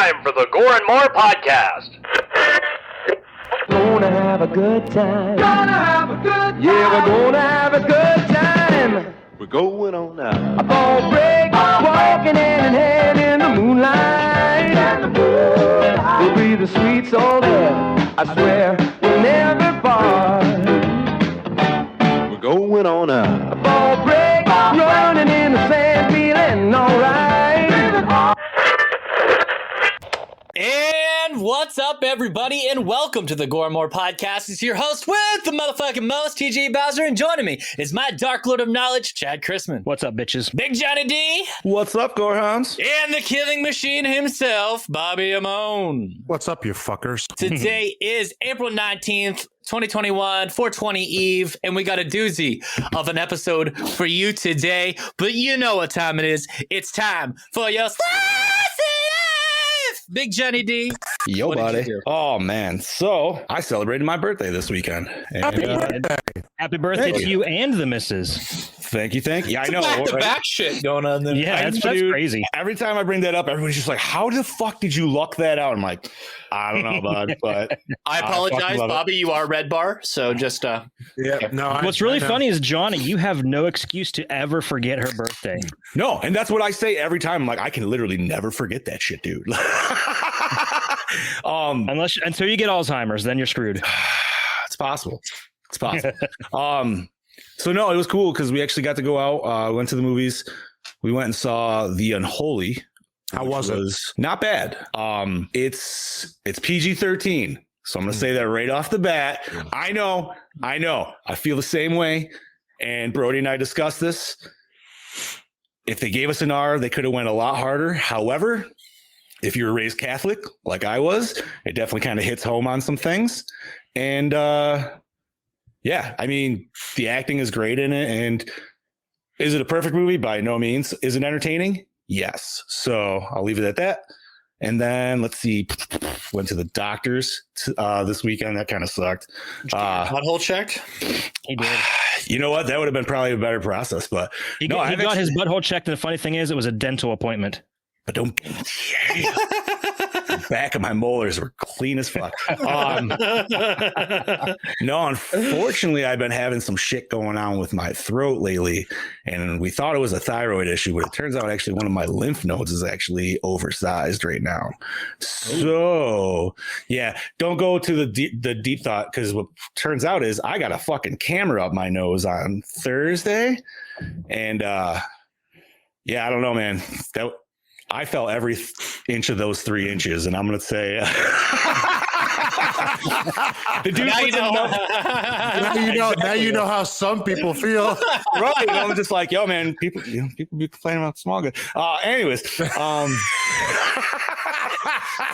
time for the Gore N More podcast. Gonna have a good time. Gonna have a good time. Yeah, we're gonna have a good time. We're going on now. A ball break, walking hand in hand in the moonlight. We'll be the sweet soul there. I swear we'll never part. We're going on now. A ball break, running in the sand, feeling alright. And what's up, everybody, and welcome to the Gore N More podcast. It's your host with the motherfucking most, TJ Bowser, and joining me is my Dark Lord of Knowledge, Chad Chrisman. What's up, bitches? Big Johnny D. What's up, Gorehounds? And the killing machine himself, Bobby Amon. What's up, you fuckers? Today is April 19th, 2021, 420 Eve, and we got a doozy of an episode for you today. But you know what time it is. It's time for your Slice Life! Big Johnny D. Yo, What did buddy. you do? Oh, man. So, I celebrated my birthday this weekend. And, Happy birthday Thank to you and the missus. Thank you. Yeah, I know. Back-to-back shit going on there. Yeah, that's crazy. Every time I bring that up, everybody's just like, how the fuck did you luck that out? I'm like, I don't know, bud, but I apologize, Bobby. You are Red Bar, so just What's really funny is, Johnny, you have no excuse to ever forget her birthday. no. And that's what I say every time. I'm like, I can literally never forget that shit, dude. Until you get Alzheimer's, then you're screwed. It's possible. It's possible. So no, it was cool because we actually got to go out. Went to the movies. We went and saw The Unholy. How was it? Not bad. It's PG-13. So I'm gonna say that right off the bat. I know. I feel the same way. And Brody and I discussed this. If they gave us an R, they could have went a lot harder. However, if you were raised Catholic like I was, it definitely kind of hits home on some things. And yeah, I mean, the acting is great in it. And is it a perfect movie? By no means. Is it entertaining? Yes. So I'll leave it at that. And then let's see, went to the doctors this weekend. That kind of sucked. butthole checked. He did. You know what? That would have been probably a better process. But He got his butthole checked, and the funny thing is, it was a dental appointment. But don't. Back of my molars were clean as fuck. No, unfortunately, I've been having some shit going on with my throat lately, and we thought it was a thyroid issue, but it turns out actually one of my lymph nodes is actually oversized right now. So, yeah, don't go to the deep thought, because what turns out is I got a fucking camera up my nose on Thursday, and yeah, I don't know, man. I felt every inch of those 3 inches, and I'm going to say the dude. Now you know how some people feel. Right. And I'm just like, yo, man, people be complaining about small good. Anyways,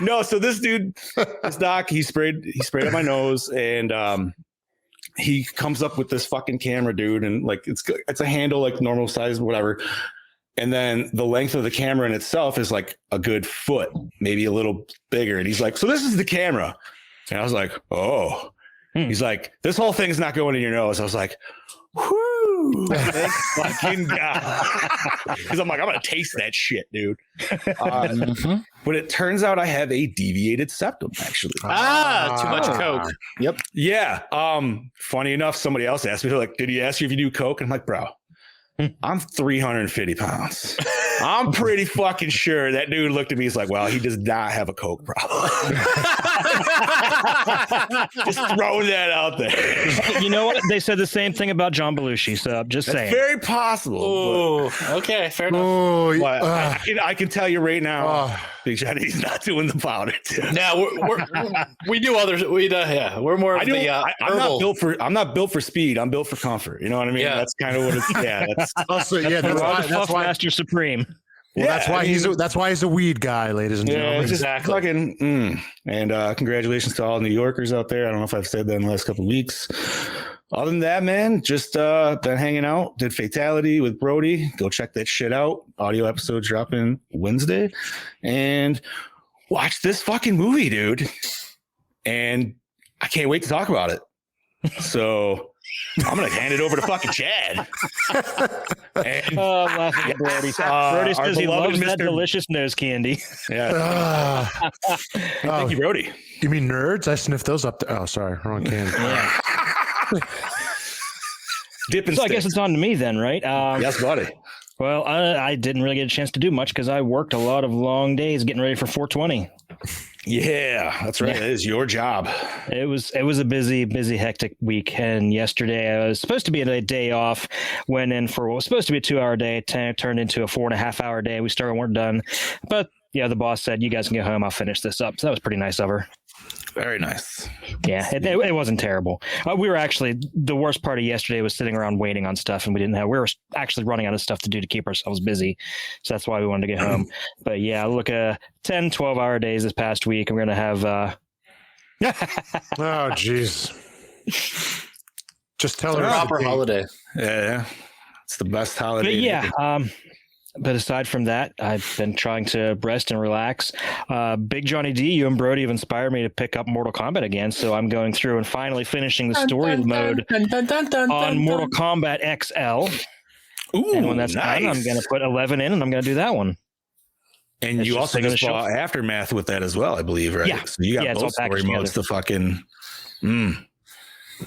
no, so this dude, this doc, he sprayed up my nose, and he comes up with this fucking camera, dude, and like it's a handle like normal size, whatever. And then the length of the camera in itself is like a good foot, maybe a little bigger. And he's like, so this is the camera. And I was like, oh. He's like, this whole thing's not going in your nose. I was like, whoo, thank fucking God. Because I'm like, I'm going to taste that shit, dude. But it turns out I have a deviated septum, actually. Too much Coke. Yep. Yeah. Funny enough, somebody else asked me, like, did he ask you if you do Coke? And I'm like, bro, I'm 350 pounds. I'm pretty fucking sure that dude looked at me. He's like, well, he does not have a Coke problem. Just throwing that out there. You know what? They said the same thing about John Belushi, so just saying. Very possible. Oh, okay, fair enough. But I can tell you right now, Big Johnny, he's not doing the powder. Now we do others. We're more of I'm not built for speed. I'm built for comfort. You know what I mean? Yeah. That's kind of what it's. Yeah. That's why Master Supreme. Well, yeah, that's why he's a weed guy, ladies and gentlemen. It's just fucking. And congratulations to all New Yorkers out there. I don't know if I've said that in the last couple of weeks. Other than that, man, just been hanging out. Did Fatality with Brody. Go check that shit out. Audio episode dropping Wednesday, and watch this fucking movie, dude. And I can't wait to talk about it. So I'm gonna hand it over to fucking Chad. And, Oh, I'm laughing at Brody. Brody says he loves that delicious nose candy. yeah. Thank you, Brody. You mean nerds? I sniffed those up there. Oh, sorry. Wrong can. Dipping So I guess it's on to me then, right? Yes, buddy. Well, I didn't really get a chance to do much because I worked a lot of long days getting ready for 420. Yeah, that's right. Yeah. It is your job. It was a busy, hectic week. And yesterday I was supposed to be a day off. Went in for what was supposed to be a 2-hour day, turned into a 4.5-hour day. We started, weren't done. But yeah, the boss said, "You guys can go home. I'll finish this up." So that was pretty nice of her. Very nice. Yeah, it wasn't terrible. We were actually, the worst part of yesterday was sitting around waiting on stuff, and we were actually running out of stuff to do to keep ourselves busy. So that's why we wanted to get home. But yeah, look, 10, 12-hour days this past week. I'm going to have, Oh, jeez. Just tell her. Proper holiday. Yeah. It's the best holiday. but yeah, but aside from that, I've been trying to rest and relax. Big Johnny D, you and Brody have inspired me to pick up Mortal Kombat again. So I'm going through and finally finishing the story mode on Mortal Kombat XL. Ooh, And when that's nice. done, I'm going to put 11 in and I'm going to do that one. And It's you just also sitting on just the bought Aftermath with that as well, I believe, right? Yeah. So you got Yeah, it's all both story packaged modes to fucking.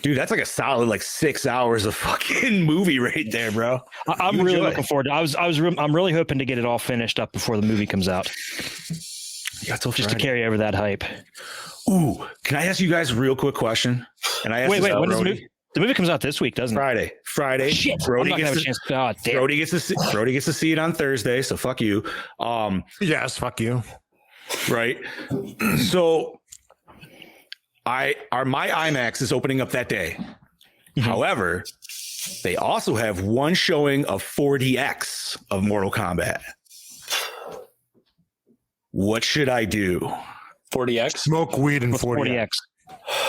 Dude, that's like a solid 6 hours of fucking movie right there, bro. I'm You really enjoy looking it. forward to I'm really hoping to get it all finished up before the movie comes out, You got till just to Friday. carry over that hype. Ooh, can I ask you guys a real quick question? And I asked Wait, this when does the Brody. movie? The movie comes out this week, doesn't it? Friday. Shit, I'm Brody not gonna have a gets chance. Oh, damn. Brody gets to see it on Thursday, so fuck you. Yes, fuck you. Right. So my IMAX is opening up that day. However, they also have one showing of 4DX of Mortal Kombat. What should I do? 40X. Smoke weed and With 40X. 40X.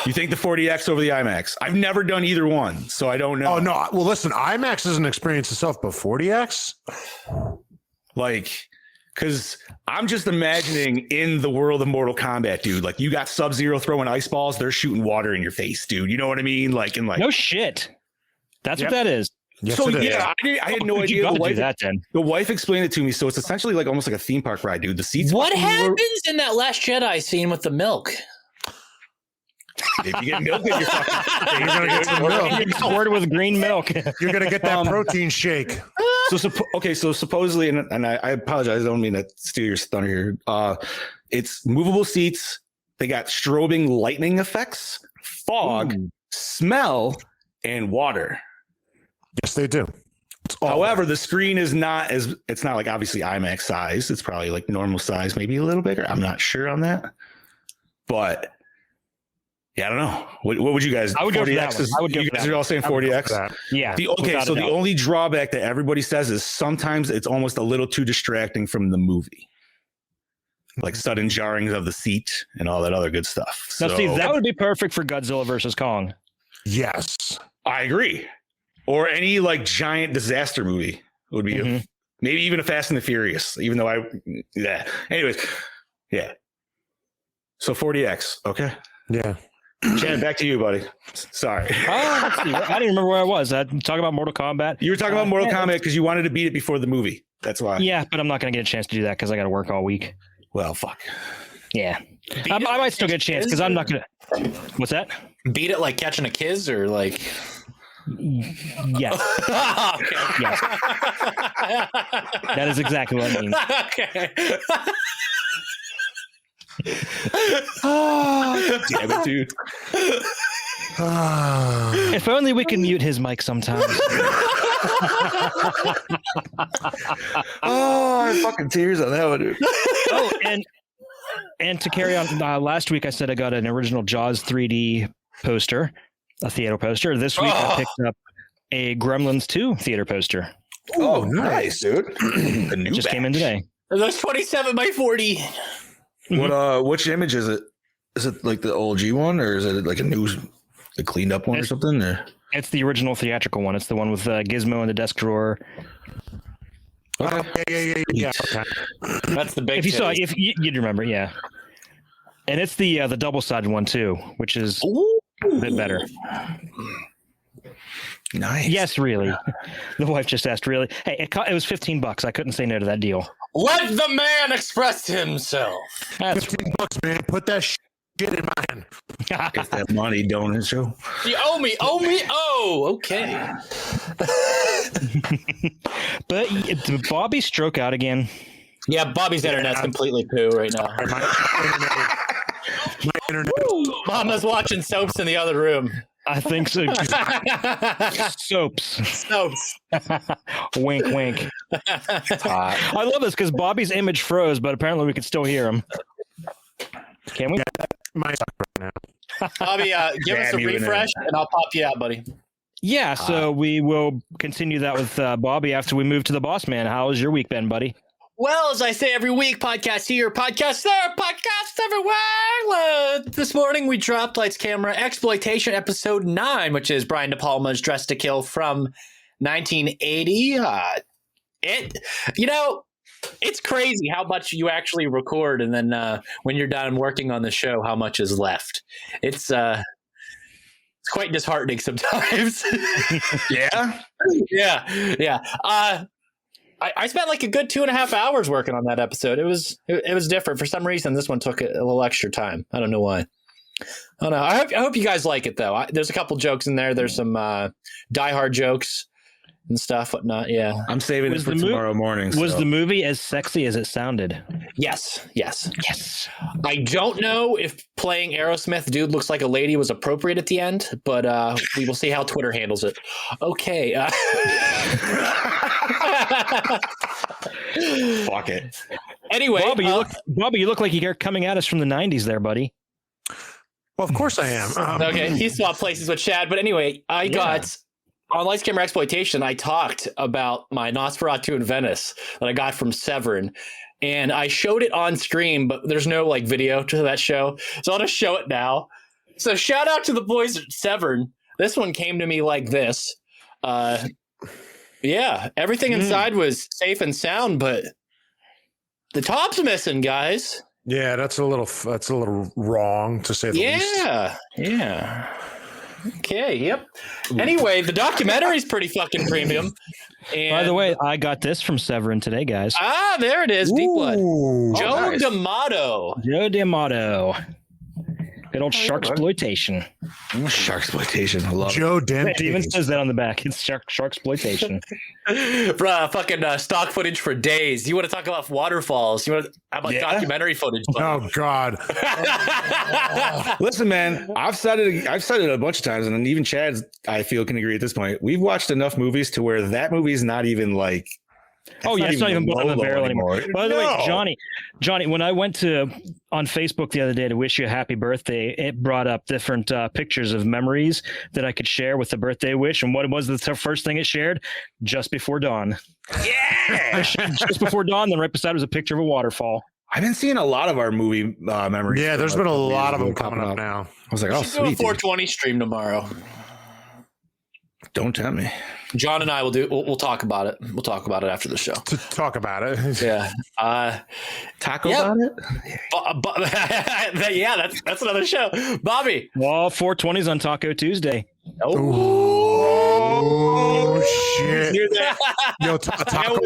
You think the 40X over the IMAX? I've never done either one, so I don't know. Oh, no. Well, listen, IMAX is an experience itself, but 40X? Like, because I'm just imagining in the world of Mortal Kombat, dude. Like, you got Sub-Zero throwing ice balls, they're shooting water in your face, dude. You know what I mean? Like, No shit. That's Yep. what that is. Yes, so it is. yeah, I had no You idea. gotta The do wife, that then. the wife explained it to me. So it's essentially like almost like a theme park ride, dude. The seats. What fucking happens in that Last Jedi scene with the milk? If you get milk in your fucking, You're going to get some milk. Squirted with green milk. You're going to get that protein shake. so supposedly, and I apologize, I don't mean to steal your thunder here. It's movable seats. They got strobing lightning effects, fog, smell, and water. Yes, they do. It's all However, the screen is not it's not like obviously IMAX size. It's probably like normal size, maybe a little bigger. I'm not sure on that. But yeah, I don't know. What would you guys? I would go for that 40X one. is- I would go you for guys that are all saying 40X. that. Yeah. Okay, without so a the doubt. only drawback that everybody says is sometimes it's almost a little too distracting from the movie. Like sudden jarrings of the seat and all that other good stuff. Now, So, see, that would be perfect for Godzilla versus Kong. Yes. I agree. Or any like giant disaster movie would be Mhm. maybe even a Fast and the Furious, even though yeah. Anyways, yeah. So 40X, okay. Yeah. Chad, back to you, buddy. Sorry. Oh, let's see. I didn't remember where I was. I talking about Mortal Kombat. You were talking about Mortal Kombat because you wanted to beat it before the movie. That's why. Yeah, but I'm not going to get a chance to do that because I got to work all week. Well, fuck. Yeah. I might still get a chance because I'm not going to. What's that? Beat it like catching a kiss or like. Yes. Okay. Yes. That is exactly what it means. Okay. Damn it, dude. If only we can mute his mic sometimes. Oh, fucking tears on that one, dude. Oh, and to carry on, last week I said I got an original Jaws 3D poster, a theater poster. This week I picked up a Gremlins 2 theater poster. Oh, nice, dude. The new It just came in batch. today. That's 27 by 40. What? Which image is it? Is it like the old G one, or is it like a cleaned up one or something? Or? It's the original theatrical one. It's the one with Gizmo in the desk drawer. Okay. Yeah. Okay. That's the big. If you saw, titties. if you'd remember, yeah. And it's the double-sided one too, which is a bit better. Nice. Yes, really. The wife just asked, really? Hey, it was $15. I couldn't say no to that deal. Let the man express himself. That's $15, man. Put that shit in my hand. Get that money, don't it, Joe? You owe me. Oh, okay. But did Bobby stroke out again? Yeah, Bobby's internet's completely poo right now. My internet. Mama's watching soaps in the other room. I think so. Soaps. Soaps. Wink, wink. I love this because Bobby's image froze, but apparently we can still hear him. Can we? My right now. Bobby, give us a refresh, and I'll pop you out, buddy. Yeah, so we will continue that with Bobby after we move to the boss man. How has your week been, buddy? Well, as I say every week, podcast here, podcast there, podcast everywhere. This morning we dropped Lights, Camera, Exploitation, episode 9, which is Brian De Palma's Dress to Kill from 1980. It's crazy how much you actually record, and then when you're done working on the show, how much is left. It's quite disheartening sometimes. Yeah? Yeah. I spent like a good 2.5 hours working on that episode. It was different. For some reason, this one took a little extra time. I don't know why. I don't know. I hope you guys like it, though. There's a couple jokes in there. There's some Die Hard jokes and stuff, whatnot. Yeah. I'm saving it for tomorrow morning. Was the movie as sexy as it sounded? Yes. I don't know if playing Aerosmith Dude Looks Like a Lady was appropriate at the end, but we will see how Twitter handles it. Okay. Fuck it. Anyway, Bobby, you look like you're coming at us from the 90s there, buddy. Well, of course I am. Okay, he swapped places with Chad. But anyway, I got on Lights, Camera, Exploitation. I talked about my Nosferatu in Venice that I got from Severin, and I showed it on screen, but there's no like video to that show, so I'll just show it now. So shout out to the boys at Severin. This one came to me like this. Yeah, everything inside was safe and sound, but the top's missing, guys. Yeah, that's a little wrong to say the least. Yeah. Okay, yep. Anyway, the documentary's pretty fucking premium. And, by the way, I got this from Severin today, guys. Ah, there it is. Deep Blood. Joe nice. D'Amato. Joe D'Amato. Good old Sharksploitation. Sharksploitation. I love Joe it. Dent. It even says that on the back. It's Sharksploitation. Fucking stock footage for days. You want to talk about waterfalls? How about documentary footage? Oh God. Listen, man, I've said it a bunch of times, and even Chad, I feel, can agree at this point. We've watched enough movies to where that movie's not even like. It's not even bottom of the barrel anymore. By the way, Johnny, when I went on Facebook the other day to wish you a happy birthday, it brought up different pictures of memories that I could share with the birthday wish. And what was the first thing it shared? Just Before Dawn. Yeah, Just Before Dawn. Then right beside was a picture of a waterfall. I've been seeing a lot of our movie memories. Yeah, there's been a lot of them coming up now. I was like, oh, sweet. Do a 420 stream tomorrow. Don't tempt me. John and I will do. We'll talk about it. We'll talk about it after the show. To talk about it. Yeah. Talk about it. Yeah, that's another show. Bobby. Well, 420's on Taco Tuesday. Oh shit! Yo, Taco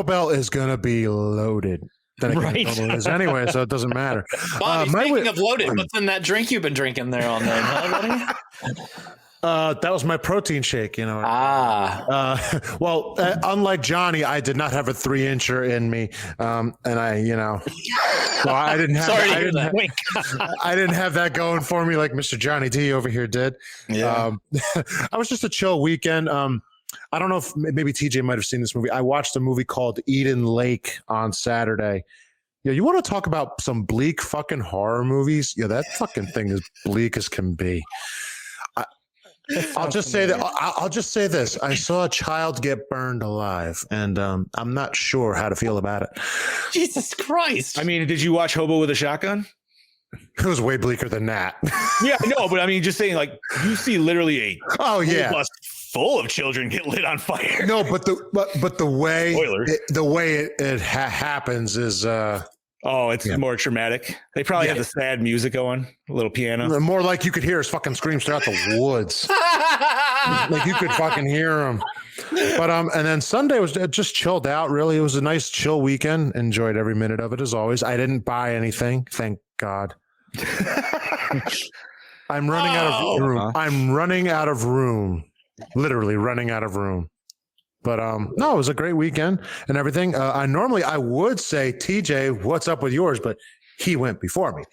Bell is gonna be loaded. Then again, it normally is anyway, so it doesn't matter. Bobby, speaking of loaded, what's in that drink you've been drinking there all night, huh, buddy? That was my protein shake, you know. Well, unlike Johnny, I did not have a 3-incher in me, and so I didn't have. I didn't have that going for me like Mr. Johnny D over here did. Yeah, I was just a chill weekend. I don't know if maybe TJ might have seen this movie. I watched a movie called Eden Lake on Saturday. Yeah, you want to talk about some bleak fucking horror movies? Yeah, that fucking thing is bleak as can be. I'll just say that. I'll just say this: I saw a child get burned alive, and I'm not sure how to feel about it. Jesus Christ! I mean, did you watch Hobo with a Shotgun? It was way bleaker than that. Yeah, no, but I mean, just saying, like, you see literally a bus full of children get lit on fire. No, but the way it happens is Oh, it's more traumatic. They probably had the sad music going, a little piano. More like you could hear his fucking screams throughout the woods. Like you could fucking hear him. But and then Sunday was just chilled out. Really, it was a nice chill weekend. Enjoyed every minute of it as always. I didn't buy anything, thank God. I'm running out of room. I'm running out of room. Literally running out of room. But no, it was a great weekend and everything. I would say, TJ, what's up with yours? But he went before me.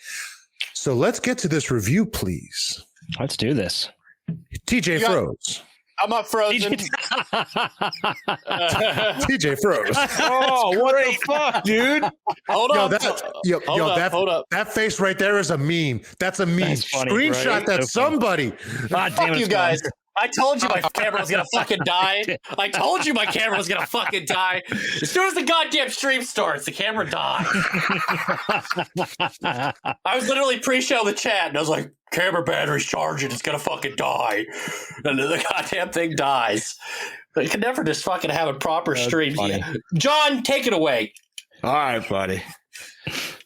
So let's get to this review, please. Let's do this. TJ froze. I'm not frozen. TJ froze. Oh, what the fuck, dude? Hold on. Hold up. That face right there is a meme. That's a meme. That's funny, Screenshot right? that somebody. God damn Fuck it, you guys. I told you my camera was gonna fucking die. I told you my camera was gonna fucking die. As soon as the goddamn stream starts, the camera died. I was literally pre-show the chat, and I was like, camera battery's charging, it's gonna fucking die. And then the goddamn thing dies. You can never just fucking have a proper stream. John, take it away. All right, buddy.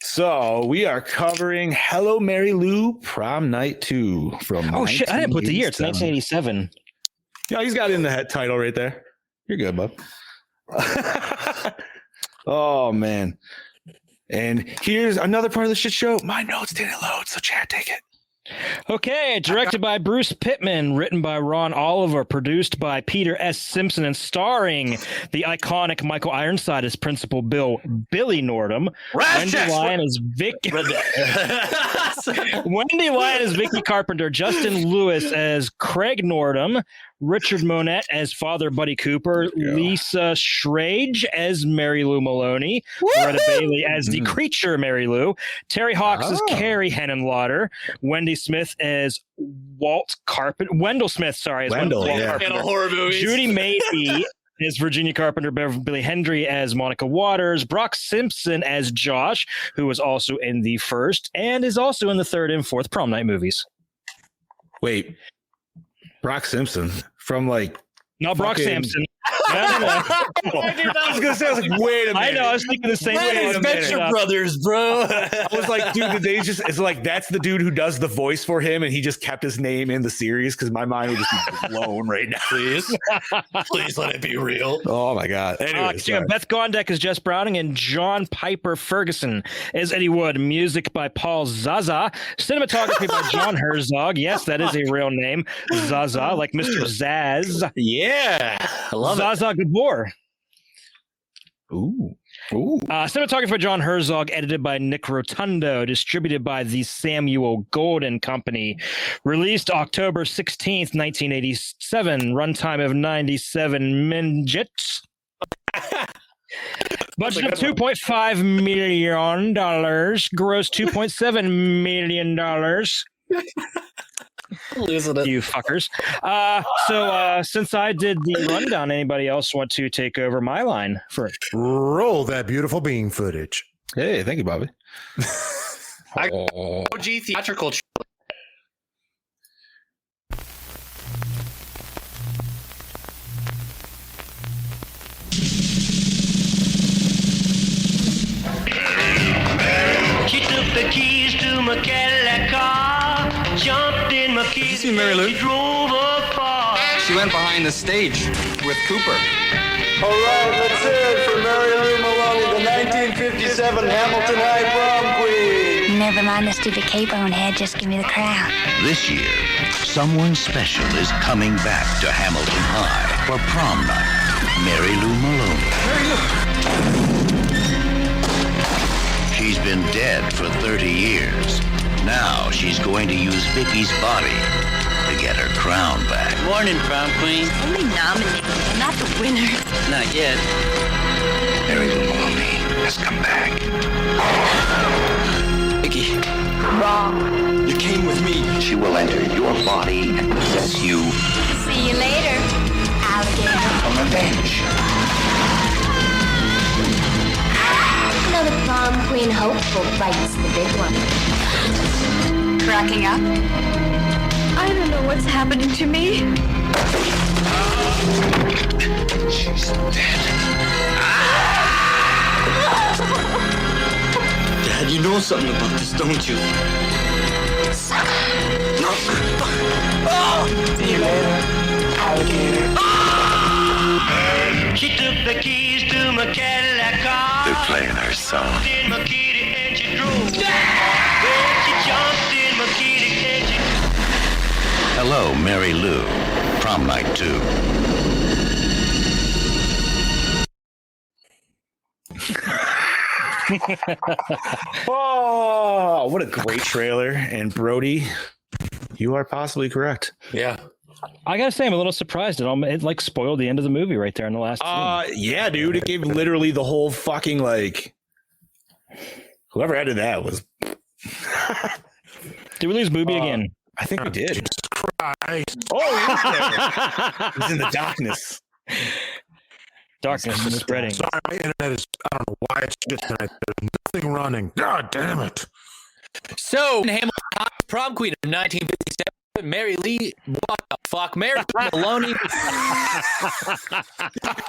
So we are covering Hello Mary Lou Prom Night 2 from Oh shit! I didn't put the year. It's 1987. Yeah, he's got it in the title right there. You're good, bub. Oh man! And here's another part of the shit show. My notes didn't load, so Chad, take it. Okay, directed by Bruce Pittman, written by Ron Oliver, produced by Peter S. Simpson, and starring the iconic Michael Ironside as Principal Billy Nordham. Wendy Lyon as Vicky Carpenter, Justin Lewis as Craig Nordham, Richard Monette as Father Buddy Cooper, Lisa Schrage as Mary Lou Maloney, Loretta Bailey as the creature Mary Lou, Terry Hawks as Carrie Henenlotter, Wendy Smith as Wendell Smith, sorry, as Wendell Carpenter, horror movies. Judy Maybe as Virginia Carpenter, Beverly Hendry as Monica Waters, Brock Simpson as Josh, who was also in the first and is also in the third and fourth Prom Night movies. Wait, Brock Simpson from not Brock Sampson. No. I was gonna say, I was like, wait a minute. I know, I was thinking the same way. Venture Brothers, bro. I was like, dude, did they just? It's like that's the dude who does the voice for him, and he just kept his name in the series because my mind would just be blown right now. Please let it be real. Oh my god. Anyways, Beth Gondek as Jess Browning and John Piper Ferguson as Eddie Wood. Music by Paul Zaza. Cinematography by John Herzog. Yes, that is a real name. Zaza, like Mr. Zaz. Yeah, I love it. Zaza Gabor. Ooh. Cinematography by John Herzog, edited by Nick Rotundo, distributed by the Samuel Golden Company. Released October 16th, 1987. Runtime of 97 minutes. Budget of $2.5 million. Gross $2.7 million. Losing it. You fuckers. So since I did the rundown, anybody else want to take over my line for Roll that beautiful bean footage. Hey, thank you, Bobby. OG theatrical. She took the keys to my Cadillac car, jumped in my keys, see Mary Lou? she drove apart. She went behind the stage with Cooper. All right, let's hear it for Mary Lou Maloney, the 1957 Hamilton High Prom Queen. Never mind the stupid cape on head, just give me the crown. This year, someone special is coming back to Hamilton High for prom night. Mary Lou Maloney. Mary Lou! She's been dead for 30 years. Now she's going to use Vicky's body to get her crown back. Morning, prom queen. Only nominated, not the winner. Not yet. Mary Lou Maloney has come back. Vicky, Wrong. you came with me. She will enter your body and possess you See you later, alligator. for revenge. You know the prom queen hopeful bites the big one. Cracking up? I don't know what's happening to me. She's dead. Dad, you know something about this, don't you? No. Oh! See you later, alligator. She took the keys to my Cadillac car. They're playing our song. In my kitty and she drove. Well, she jumped in my kitty and she... Hello, Mary Lou. Prom Night II. Oh, what a great trailer. And Brody, you are possibly correct. Yeah. I gotta say, I'm a little surprised. It like spoiled the end of the movie right there in the last scene. Yeah, dude. It gave literally the whole fucking like. Whoever edited that was. Did we lose Booby again? I think we did. Jesus Christ. Oh, he's in the darkness. Darkness is spreading. Sorry, my internet is. I don't know why it's just tonight. There's nothing running. God damn it. So, Hamilton High, prom queen of 1957, Mary Lee, what the fuck? Mary Maloney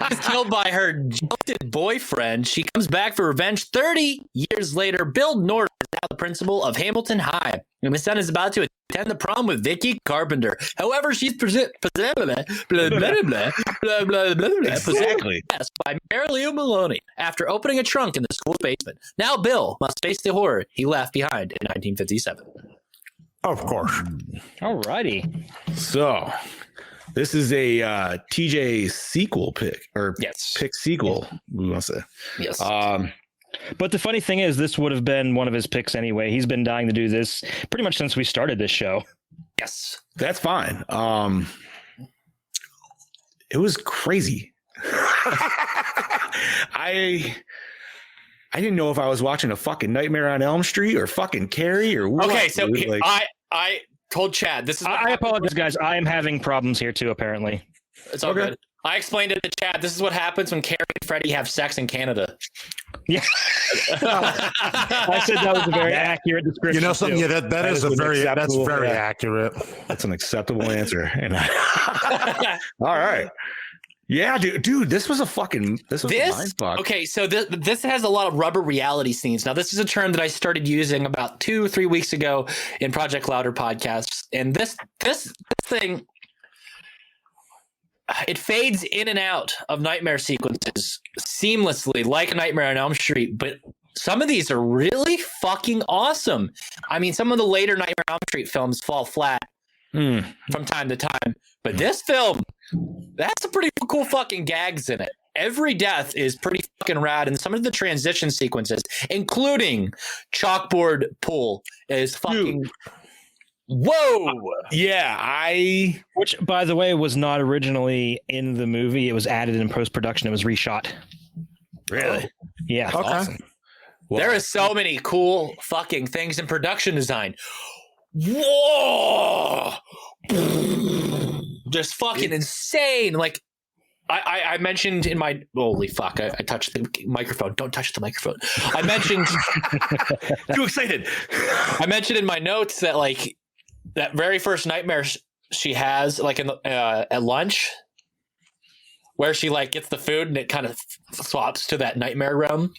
was killed by her jilted boyfriend. She comes back for revenge 30 years later. Bill Norton is now the principal of Hamilton High, and his son is about to attend the prom with Vicky Carpenter. However, she's possessed by Mary Lou Maloney after opening a trunk in the school basement. Now Bill must face the horror he left behind in 1957. Of course. Alrighty. So, this is a TJ sequel pick, or pick sequel. We want to say yes. But the funny thing is, this would have been one of his picks anyway. He's been dying to do this pretty much since we started this show. Yes, that's fine. It was crazy. I didn't know if I was watching a fucking Nightmare on Elm Street or fucking Carrie or what. Okay, so like, I told Chad this is. I apologize, guys. I am having problems here too. Apparently, it's all good. I explained it to Chad. This is what happens when Carrie and Freddie have sex in Canada. Yeah, I said that was a very accurate description. You know something? Too. Yeah, that is a very accurate. That's an acceptable answer. And all right. Yeah, dude, this was a mind fuck. Okay, so this has a lot of rubber reality scenes. Now, this is a term that I started using about 2-3 weeks ago in Project Louder podcasts, and this thing, it fades in and out of nightmare sequences seamlessly, like a Nightmare on Elm Street. But some of these are really fucking awesome. I mean, some of the later Nightmare on Elm Street films fall flat from time to time, but this film, that's a pretty cool fucking gags in it. Every death is pretty fucking rad, and some of the transition sequences, including chalkboard pull, is fucking. Whoa! Yeah, which, by the way, was not originally in the movie. It was added in post production. It was reshot. Really? Yeah. That's awesome. Well, there is so many cool fucking things in production design. Whoa! Just fucking insane. Like I mentioned in my holy fuck, I touched the microphone. Don't touch the microphone. I mentioned too excited. I mentioned in my notes that like that very first nightmare she has, like in the, at lunch, where she like gets the food and it kind of swaps to that nightmare realm.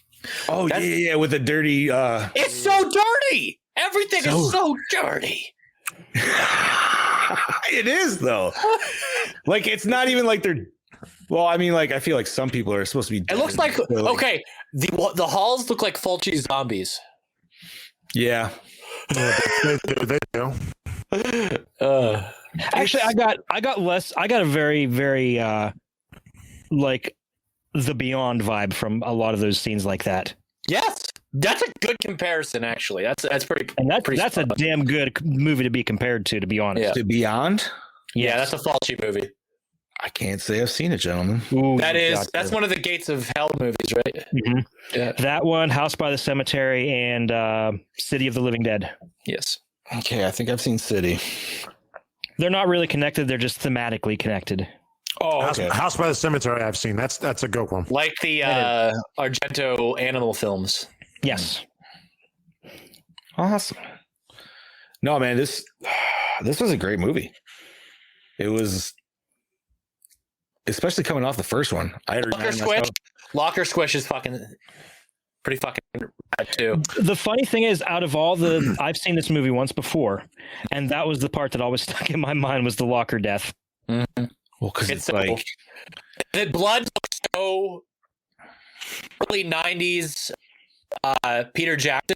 Oh, yeah, with the dirty. It's so dirty. Everything is so dirty. It is though. Like it's not even like they're. Well, I mean, like I feel like some people are supposed to be. It looks like okay. The halls look like Fulci zombies. Yeah, they do. Actually, I got less. I got a very like the Beyond vibe from a lot of those scenes like that. Yes, that's a good comparison. Actually, that's pretty. And that's a damn good movie to be compared to be honest. Yeah. To Beyond. Yeah, that's a Fulci movie. I can't say I've seen it, gentlemen. Ooh, that's one of the Gates of Hell movies, right? Mm-hmm. Yeah. That one, House by the Cemetery, and City of the Living Dead. Yes. Okay, I think I've seen City. They're not really connected. They're just thematically connected. Oh, okay. House by the Cemetery I've seen. That's a good one. Like the Argento animal films. Yes. Awesome. No, man, this was a great movie. It was, especially coming off the first one. I had Locker Squish is fucking pretty fucking bad too. The funny thing is, out of all the, I've seen this movie once before, and that was the part that always stuck in my mind was the locker death. Mm-hmm. Well, because it's like so, the blood looks so early 90s Peter Jackson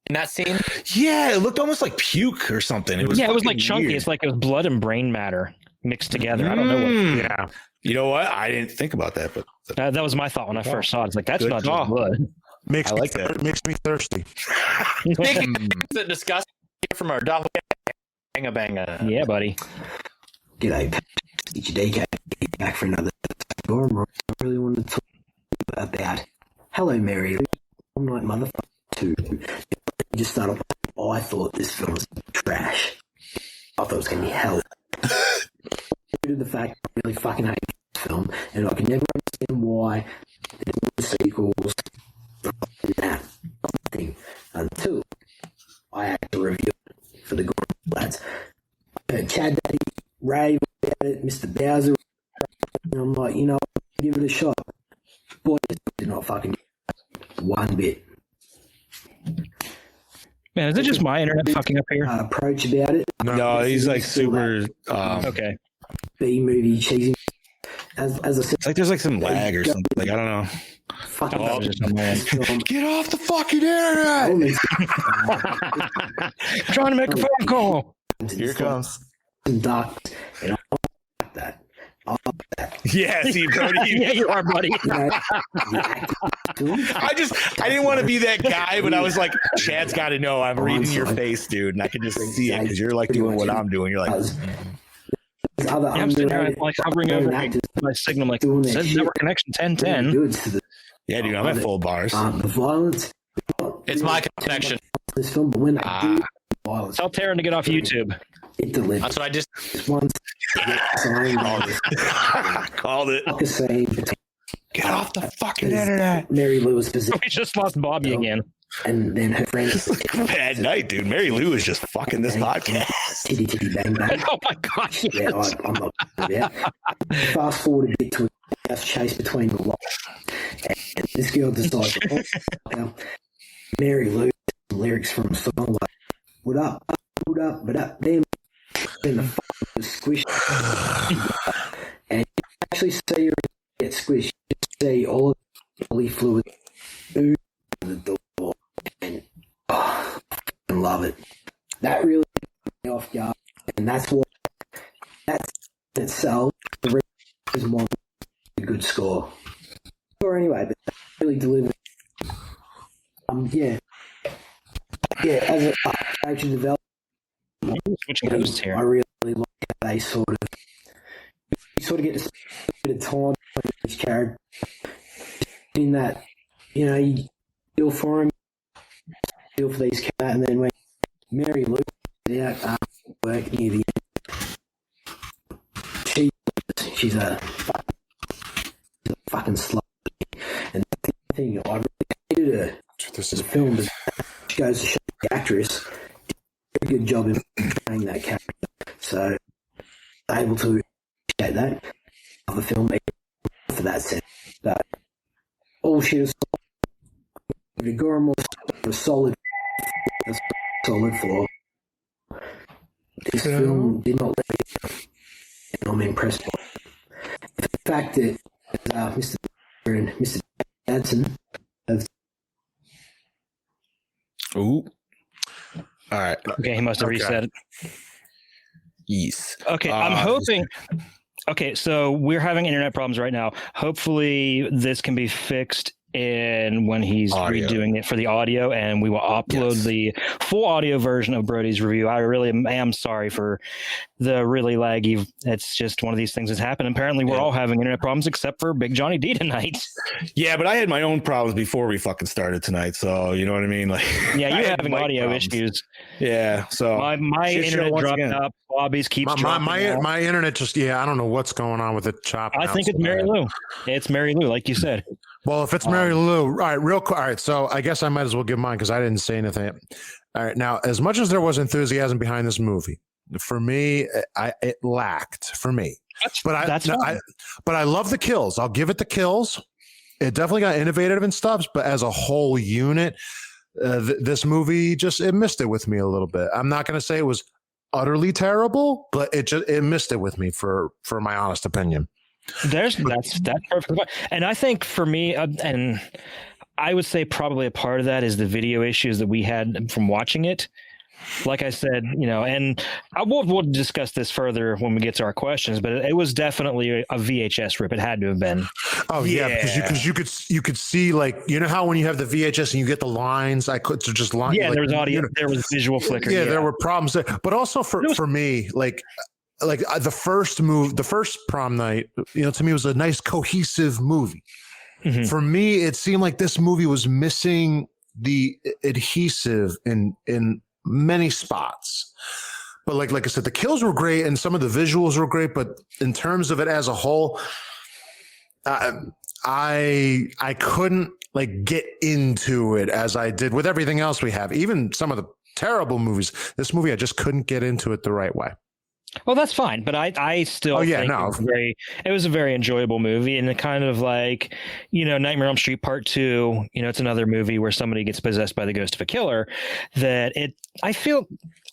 in that scene. Yeah, it looked almost like puke or something. It was like chunky. weird. It's like it was blood and brain matter mixed together. I don't know what. Yeah. You know what? I didn't think about that, but That was my thought when I first saw it. It's like, that's Good not call. just blood. Makes I me like that. Makes me thirsty. That disgusting from our doppelganger banga. Yeah, buddy. G'day, it's DK back for another Gore N More. I really wanted to talk about Hello Mary, Prom Night Motherfucker 2. Just start off, I thought this film was trash. I thought it was going to be hell. Due to the fact I really fucking hate this film, and I can never understand why there's no sequels. That thing until I had to review it for the Gore lads. I heard Chad Daddy rave about it, Mr. Bowser, and I'm like, give it a shot. Boy, did not fucking one bit. Man, is it just my internet fucking up here? Approach about it. No, he's like super. Okay. B movie cheesy. As I said, It's like there's like some lag or something. Like I don't know. Fucking Get off the fucking internet! Trying to make a phone call. Here it comes. Dark, and I like that. I like that. Yeah, see, Brody. Yeah, you are, buddy. I didn't want to be that guy, but I was like, Chad's got to know I'm reading your face, dude, and I can just see it because you're like doing what I'm doing. You're like, Yeah, I'm sitting there like hovering over my signal, like, says network connection 1010. yeah, dude, I'm at full bars. The violence. It's my connection. This film, but when I do violence, Tell Taryn to get off YouTube. it delivers. That's what I just. Once Called it. like a scene between Get off the fucking internet. Mary Lewis position We just lost Bobby again. and then her friend Bad night, dude. Mary Lou is just fucking this podcast. titty bang bang. Oh my gosh. Yeah, I'm not about. Fast forward a bit to a house chase between the lots, and this girl decides, Mary Lou lyrics from a song like, "What up, but up, damn," and the fuck was squished, and you actually see her get squished. You see all of the bodily fluid ooze the door, and I love it. That really took me off guard, and that's in itself the reason is more a good score. Or anyway, but that really delivered. Yeah, as a character development, Switching hosts here. I really like how they sort of get to spend a bit of time with each character in that, you feel for him, feel for these characters, and then when Mary Lou is out work near the end, she's a fucking slut. And that's the thing, I really hated her. This is a film, but she goes to show the actress did a very good job in playing that character. So, able to appreciate that of the film for that sense. But all she was the Gore N More was solid for. This film did not let me down, and I'm impressed by it. The fact that Mr. and Mr. Dadson have. Ooh. All right. Okay, he must have reset it. Yes. Okay, I'm hoping. Okay, so we're having internet problems right now. Hopefully, this can be fixed in when he's redoing it for the audio, and we will upload the full audio version of Brody's review. I really am sorry for the really laggy. It's just one of these things that's happened. Apparently, we're all having internet problems except for Big Johnny D tonight. Yeah, but I had my own problems before we fucking started tonight, so you know what I mean. Like, yeah, you're having audio issues. Yeah, so my internet dropped up. Bobby's keeps dropping my internet just I don't know what's going on with it chopping. I think it's Mary Lou. It's Mary Lou, like you said. Well, if it's Mary Lou, all right, real quick. All right, so I guess I might as well give mine because I didn't say anything. All right, now as much as there was enthusiasm behind this movie, for me, it lacked for me. But I love the kills. I'll give it the kills. it definitely got innovative and stuff, but as a whole unit, this movie it missed it with me a little bit. I'm not going to say it was utterly terrible, but it missed it with me for my honest opinion. That's perfect. And I think for me, and I would say probably a part of that is the video issues that we had from watching it. Like I said, and we'll discuss this further when we get to our questions, but it was definitely a VHS rip. It had to have been. Oh yeah, because you could see, like, how when you have the VHS and you get the lines, just line. Yeah, like, there was audio, there was visual flicker. Yeah, there were problems there, but also for me, like the first Prom Night, to me was a nice cohesive movie. Mm-hmm. For me, it seemed like this movie was missing the adhesive in many spots. But like I said, the kills were great and some of the visuals were great, but in terms of it as a whole, I couldn't get into it as I did with everything else we have. Even some of the terrible movies, this movie, I just couldn't get into it the right way. Well, that's fine, but I still think it was a very enjoyable movie, and it kind of like, Nightmare on Elm Street Part 2, it's another movie where somebody gets possessed by the ghost of a killer, I feel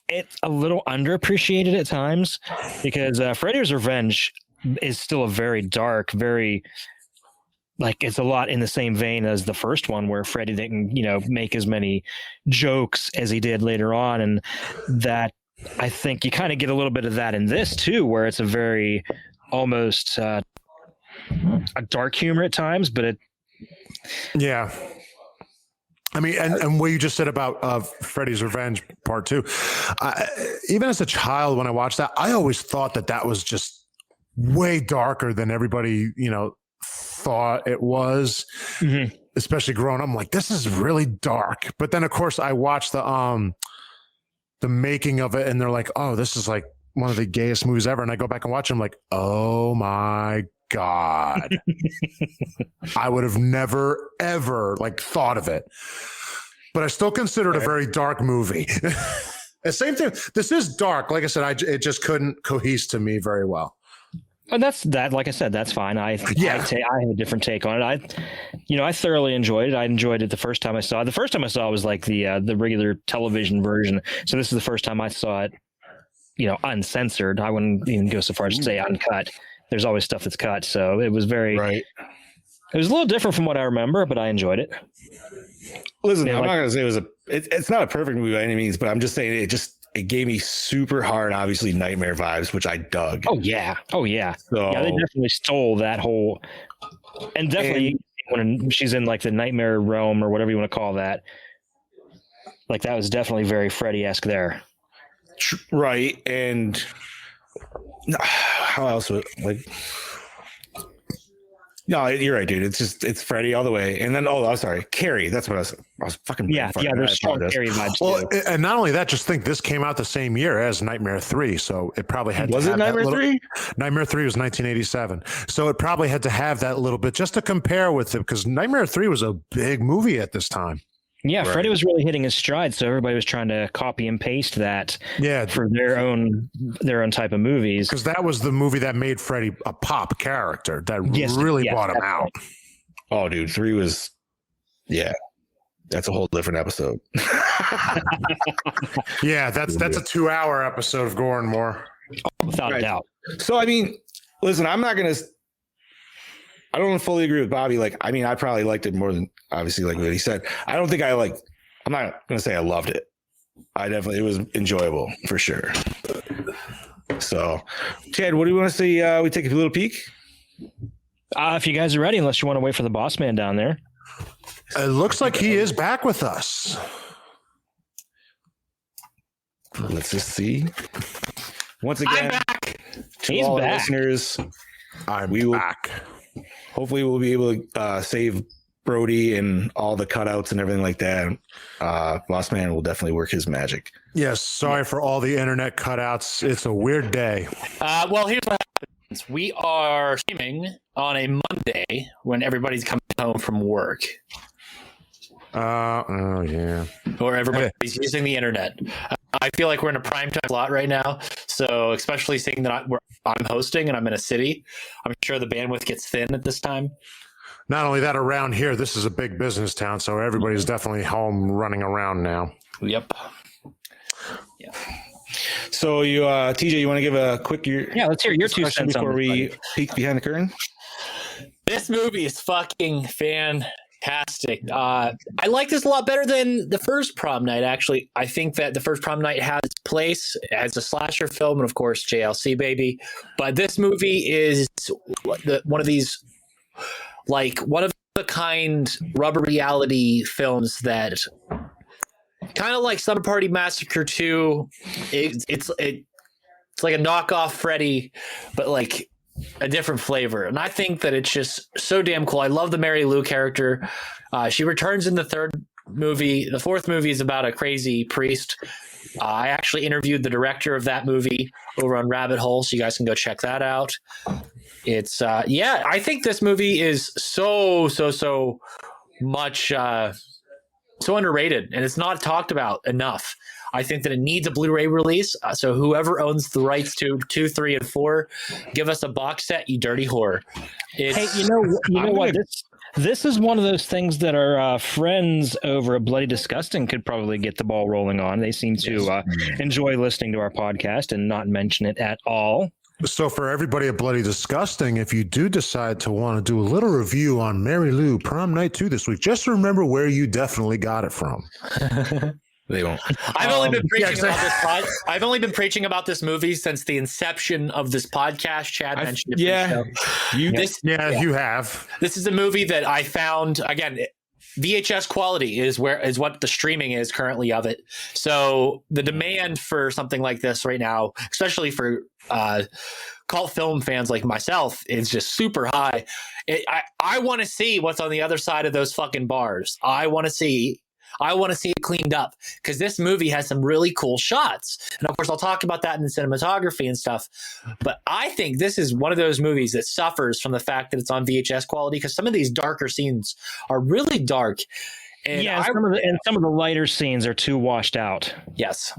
it's a little underappreciated at times, because Freddy's Revenge is still a very dark, very, it's a lot in the same vein as the first one, where Freddy didn't, make as many jokes as he did later on, and that I think you kind of get a little bit of that in this too, where it's a very almost a dark humor at times, but yeah. I mean, and what you just said about Freddy's Revenge Part 2, even as a child, when I watched that, I always thought that was just way darker than everybody, thought it was. Mm-hmm. Especially growing up, I'm like, this is really dark. But then, of course, I watched the making of it, and they're like, oh, this is like one of the gayest movies ever. And I go back and watch them, like, oh my God. I would have never, ever thought of it. But I still consider it a very dark movie. The same thing. This is dark. Like I said, it just couldn't cohese to me very well. And like I said, that's fine. I have a different take on it. I thoroughly enjoyed it. I enjoyed it the first time I saw it. The first time I saw it was like the regular television version. So this is the first time I saw it, uncensored. I wouldn't even go so far as to say uncut. There's always stuff that's cut. So it was it was a little different from what I remember, but I enjoyed it. Listen, I'm not going to say it's not a perfect movie by any means, but I'm just saying it gave me super hard, obviously, Nightmare vibes, which I dug. Oh yeah. So, yeah, they definitely stole that whole, and definitely when she's in the Nightmare realm or whatever you want to call that, that was definitely very Freddy-esque there. Right. And how else would no, you're right, dude. It's Freddy all the way. And then, I'm sorry, Carrie. That's what I was fucking. Yeah, there's strong Carrie vibes. Well, and not only that, just think this came out the same year as Nightmare 3, so it probably had. Was it Nightmare 3? Nightmare 3 was 1987, so it probably had to have that little bit just to compare with it, because Nightmare 3 was a big movie at this time. Yeah, right. Freddy was really hitting his stride, so everybody was trying to copy and paste that for their own type of movies. Because that was the movie that made Freddy a pop character that really brought him out. Oh, dude, 3 was, that's a whole different episode. Yeah, that's a 2-hour episode of Gore N More. Without a doubt. So, I mean, listen, I don't fully agree with Bobby. I probably liked it more than, obviously, what he said. I don't think I'm not going to say I loved it. It was enjoyable for sure. So, Ted, what do you want to say? We take a little peek? If you guys are ready, unless you want to wait for the boss man down there. It looks like he is back with us. Let's just see. Once again, I'm back. To all our listeners, we will back. Hopefully, we'll be able to save Brody and all the cutouts and everything like that. Boss Man will definitely work his magic. Yes, sorry for all the internet cutouts. It's a weird day. Well, here's what happens. We are streaming on a Monday when everybody's coming home from work. Oh, yeah. Or everybody's using the internet. I feel like we're in a primetime slot right now. So especially seeing that I'm hosting and I'm in a city, I'm sure the bandwidth gets thin at this time. Not only that, around here, this is a big business town, so everybody's definitely home running around now. Yep. Yeah. So you, TJ, you want to give a quick let's hear your 2 cents before we peek behind the curtain? This movie is fucking fantastic. I like this a lot better than the first Prom Night, actually. I think that the first Prom Night has its place as a slasher film, and of course, JLC, baby. But this movie is one of these, like, one of the kind rubber reality films that kind of like Slumber Party Massacre 2. It's like a knockoff Freddy, but like a different flavor. And I think that it's just so damn cool. I love the Mary Lou character. She returns in the third movie. The fourth movie is about a crazy priest. I actually interviewed the director of that movie over on Rabbit Hole, so you guys can go check that out. It's I think this movie is so much so underrated, and it's not talked about enough. I think that it needs a Blu-ray release. So whoever owns the rights to 2, 3, and 4, give us a box set, you dirty whore. Hey, you know what? This is one of those things that our friends over at Bloody Disgusting could probably get the ball rolling on. They seem to enjoy listening to our podcast and not mention it at all. So for everybody at Bloody Disgusting, if you do decide to want to do a little review on Mary Lou Prom Night 2 this week, just remember where you definitely got it from. They won't. I've only been preaching about this. I've only been preaching about this movie since the inception of this podcast. Chad mentioned it. You have. This is a movie that I found, again, VHS quality is what the streaming is currently of it. So the demand for something like this right now, especially for cult film fans like myself, is just super high. I want to see what's on the other side of those fucking bars. I want to see it cleaned up, because this movie has some really cool shots. And of course, I'll talk about that in the cinematography and stuff. But I think this is one of those movies that suffers from the fact that it's on VHS quality, because some of these darker scenes are really dark. And some of the lighter scenes are too washed out. Yes.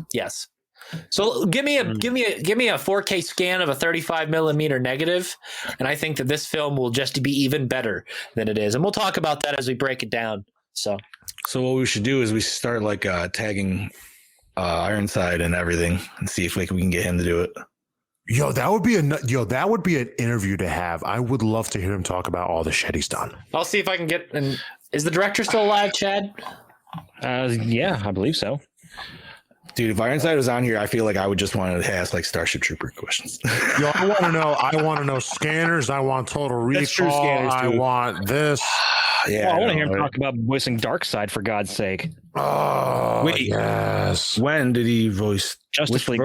So give me a 4K scan of a 35 millimeter negative, and I think that this film will just be even better than it is. And we'll talk about that as we break it down. So what we should do is we start like tagging Ironside and everything, and see if we can get him to do it. That would be an interview to have. I would love to hear him talk about all the shit he's done. I'll see if I can get. And is the director still alive, Chad? Yeah, I believe so. Dude, if Ironside was on here, I feel like I would just want to ask like Starship Trooper questions. I want to know scanners. I want Total Recall. I want this. Yeah, I want to hear him talk about voicing Darkseid, for God's sake. Oh, wait, yes. When did he voice Justice League?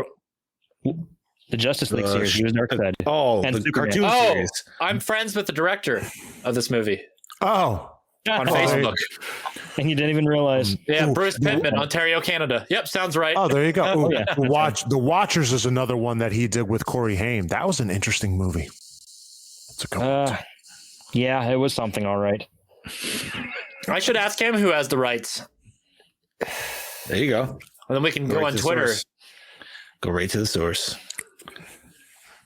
The Justice League series. He was Darkseid. Oh, and the Superman. cartoon series. I'm friends with the director of this movie. Oh, on Facebook. And you didn't even realize. Yeah, Bruce Pittman, Ontario, Canada. Yep, sounds right. Oh, there you go. The Watchers is another one that he did with Corey Haim. That was an interesting movie. It's a good one. Yeah, it was something, all right. I should ask him who has the rights. There you go. And then we can go on Twitter. Go right to the source.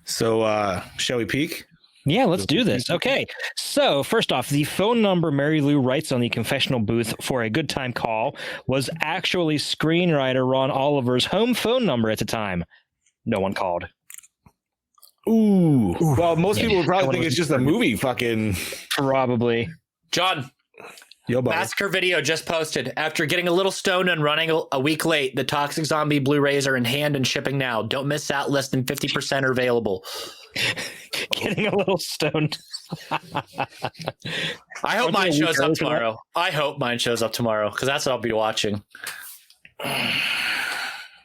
So, shall we peek? Yeah, let's do this. Okay. So, first off, the phone number Mary Lou writes on the confessional booth for a good time call was actually screenwriter Ron Oliver's home phone number at the time. No one called. Ooh. Well, most people would probably think it's just a movie fucking. Probably. John, Yo, Massacre video just posted. After getting a little stoned and running a week late, the Toxic Zombie Blu-rays are in hand and shipping now. Don't miss out. Less than 50% are available. Getting a little stoned. I hope mine shows up tomorrow. I hope mine shows up tomorrow, because that's what I'll be watching.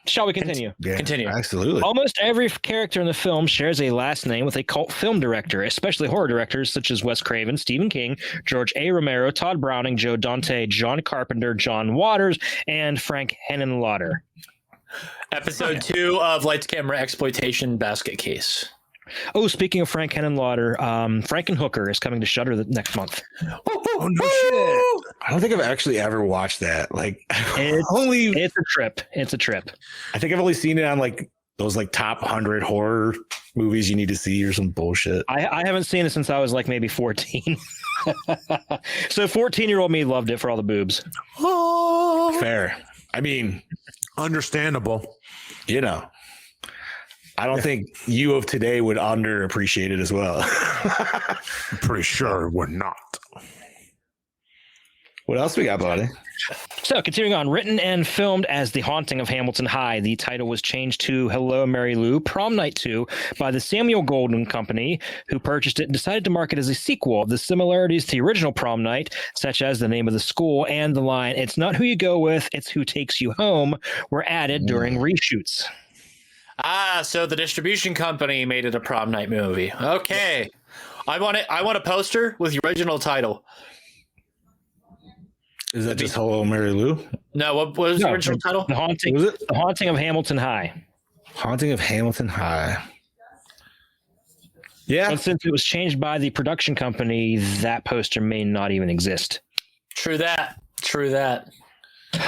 Shall we continue? Yeah, continue. Absolutely. Almost every character in the film shares a last name with a cult film director, especially horror directors such as Wes Craven, Stephen King, George A. Romero, Todd Browning, Joe Dante, John Carpenter, John Waters, and Frank Henenlotter. Episode 2 of Lights, Camera, Exploitation Basket Case. Oh, speaking of Frank Henenlotter, Frankenhooker is coming to Shudder next month. Oh, no shit. I don't think I've actually ever watched that. Like, it's a trip. It's a trip. I think I've only seen it on like those like top 100 horror movies you need to see or some bullshit. I haven't seen it since I was like maybe 14. So 14-year-old me loved it for all the boobs. Oh, Fair. I mean, understandable. You know, I don't think you of today would underappreciate it as well. I'm pretty sure we're not. What else we got, buddy? So, continuing on, written and filmed as The Haunting of Hamilton High, the title was changed to Hello, Mary Lou, Prom Night II by the Samuel Goldwyn Company, who purchased it and decided to market as a sequel. The similarities to the original Prom Night, such as the name of the school and the line, "It's not who you go with, it's who takes you home," were added during reshoots. So the distribution company made it a Prom Night movie. Okay. I want a poster with the original title. Is that just Hello, Mary Lou? No, what was the original title? The Haunting. Was it? The Haunting of Hamilton High. Haunting of Hamilton High. Yeah. And since it was changed by the production company, that poster may not even exist. True that.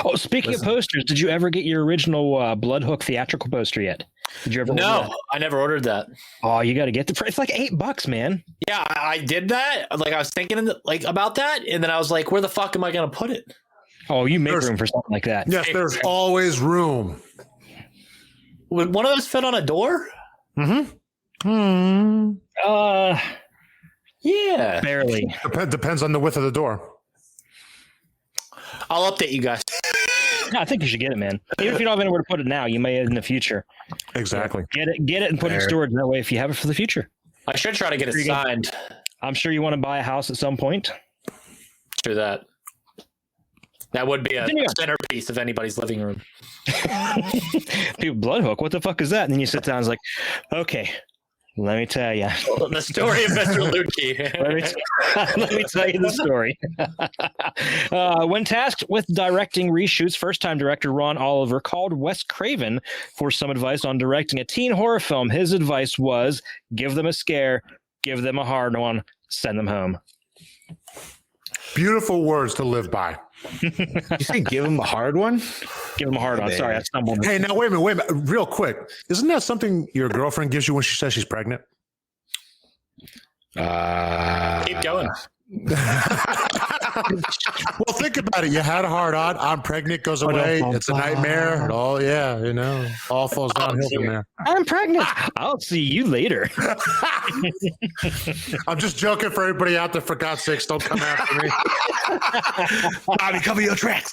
Oh, speaking of posters, did you ever get your original Bloodhook theatrical poster yet? Did you ever? No, I never ordered that. Oh, you got to get it's like $8, man. Yeah, I did that. Like I was thinking like about that, and then I was like, where the fuck am I going to put it? Oh, you make room for something like that. Yes, there's always room. Would one of those fit on a door? Yeah. Barely. Depends on the width of the door. I'll update you guys. No, I think you should get it, man. Even if you don't have anywhere to put it now, you may in the future. Exactly. Get it and put it in storage. That way, if you have it for the future. I should try to get it signed. I'm sure you want to buy a house at some point. True that. That would be a centerpiece of anybody's living room. People, Bloodhook, what the fuck is that? And then you sit down and it's like, okay, let me tell you. The story of Mr. Lutke. Let me tell you the story. When tasked with directing reshoots, first-time director Ron Oliver called Wes Craven for some advice on directing a teen horror film. His advice was, give them a scare, give them a hard one, send them home. Beautiful words to live by. You say give him a hard one? Give him a hard one. Sorry, I stumbled. Hey, now wait a minute. Real quick. Isn't that something your girlfriend gives you when she says she's pregnant? Keep going. Well, think about it. You had a hard on. I'm pregnant. Goes away. It's a nightmare. All all falls downhill from there. I'm pregnant. I'll see you later. I'm just joking for everybody out there. For God's sakes, don't come after me. Bobby, cover your tracks.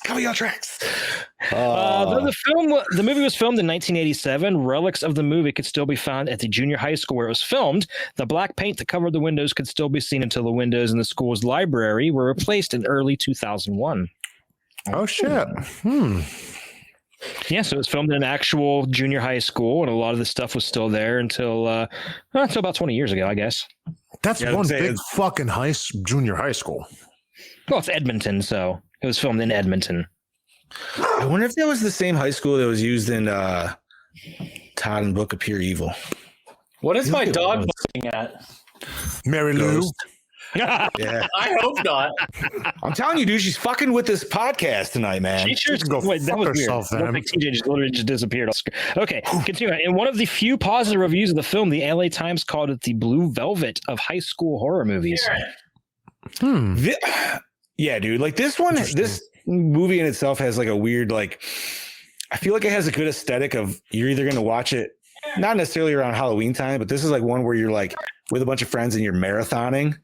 Though the movie was filmed in 1987, relics of the movie could still be found at the junior high school where it was filmed. The black paint that covered the windows could still be seen until the windows in the school's library were replaced in early 2001. Oh, shit. Yeah, so it was filmed in an actual junior high school, and a lot of the stuff was still there until about 20 years ago, I guess. That's one big fucking junior high school. Well, it's Edmonton, so it was filmed in Edmonton. I wonder if that was the same high school that was used in Todd and Book of Pure Evil. What is my dog looking at? Mary Lou. Yeah. I hope not. I'm telling you, dude, she's fucking with this podcast tonight, man. She sure go wait, that was herself, weird. I think TJ just literally just disappeared. Okay, continue. In one of the few positive reviews of the film, the LA Times called it the blue velvet of high school horror movies. Yeah, dude. Like this movie in itself has like a weird, like, I feel like it has a good aesthetic of you're either going to watch it, not necessarily around Halloween time, but this is like one where you're like with a bunch of friends and you're marathoning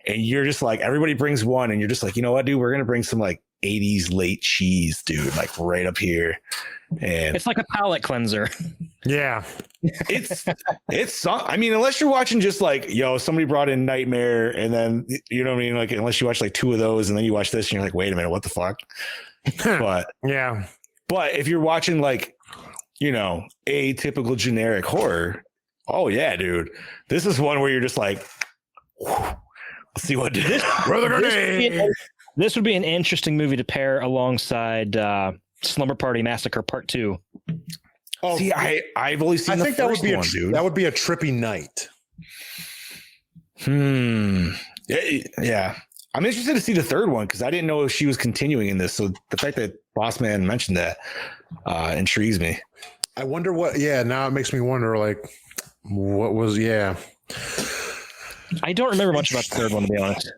and you're just like, everybody brings one and you're just like, you know what, dude, we're going to bring some like 80s late cheese, dude, like right up here. And it's like a palate cleanser. Yeah. I mean, unless you're watching just like, somebody brought in Nightmare and then, you know what I mean? Like, unless you watch like two of those and then you watch this and you're like, wait a minute, what the fuck? But if you're watching like, a typical generic horror, oh yeah, dude, this is one where you're just like, let's see what this would be an interesting movie to pair alongside Slumber Party Massacre Part 2. Oh, see, I've only seen the first one, dude. That would be a trippy night. Yeah. I'm interested to see the third one because I didn't know if she was continuing in this. So the fact that Boss Man mentioned that intrigues me. I wonder what. Yeah, now it makes me wonder. Like, what was? Yeah, I don't remember much about the third one, to be honest.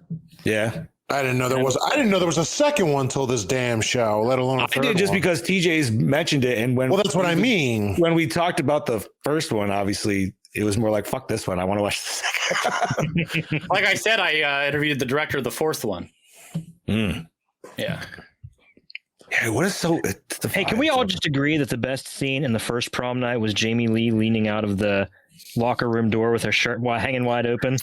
Yeah. I didn't know there was. I didn't know there was a second one till this damn show. Let alone a third I did just one. because TJ's mentioned it, and when well, that's what I mean. When we talked about the first one, obviously it was more like fuck this one. I want to watch the second. Like I said, I interviewed the director of the fourth one. Yeah. Yeah. What is so? Hey, can we all just agree that the best scene in the first prom night was Jamie Lee leaning out of the locker room door with her shirt hanging wide open?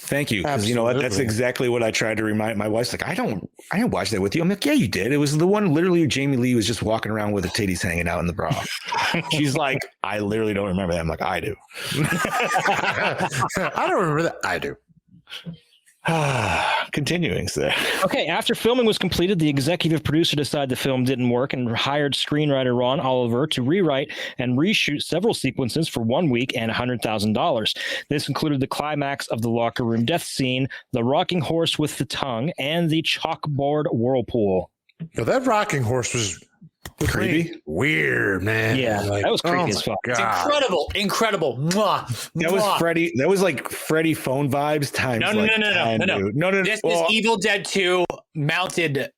Thank you. Because you know what? That's exactly what I tried to remind my wife's like, I didn't watch that with you. I'm like, yeah, you did. It was the one literally Jamie Lee was just walking around with her titties hanging out in the bra. She's like, I literally don't remember that. I'm like, I do. I don't remember that. I do. Continuing, sir. Okay, after filming was completed, the executive producer decided the film didn't work and hired screenwriter Ron Oliver to rewrite and reshoot several sequences for 1 week and $100,000. This included the climax of the locker room death scene, the rocking horse with the tongue, and the chalkboard whirlpool. Yo, that rocking horse was creepy, weird, man. Yeah, like, that was creepy as fuck. It's incredible. Mwah, that was Freddy. That was like Freddy phone vibes times. No. This is Evil Dead 2 mounted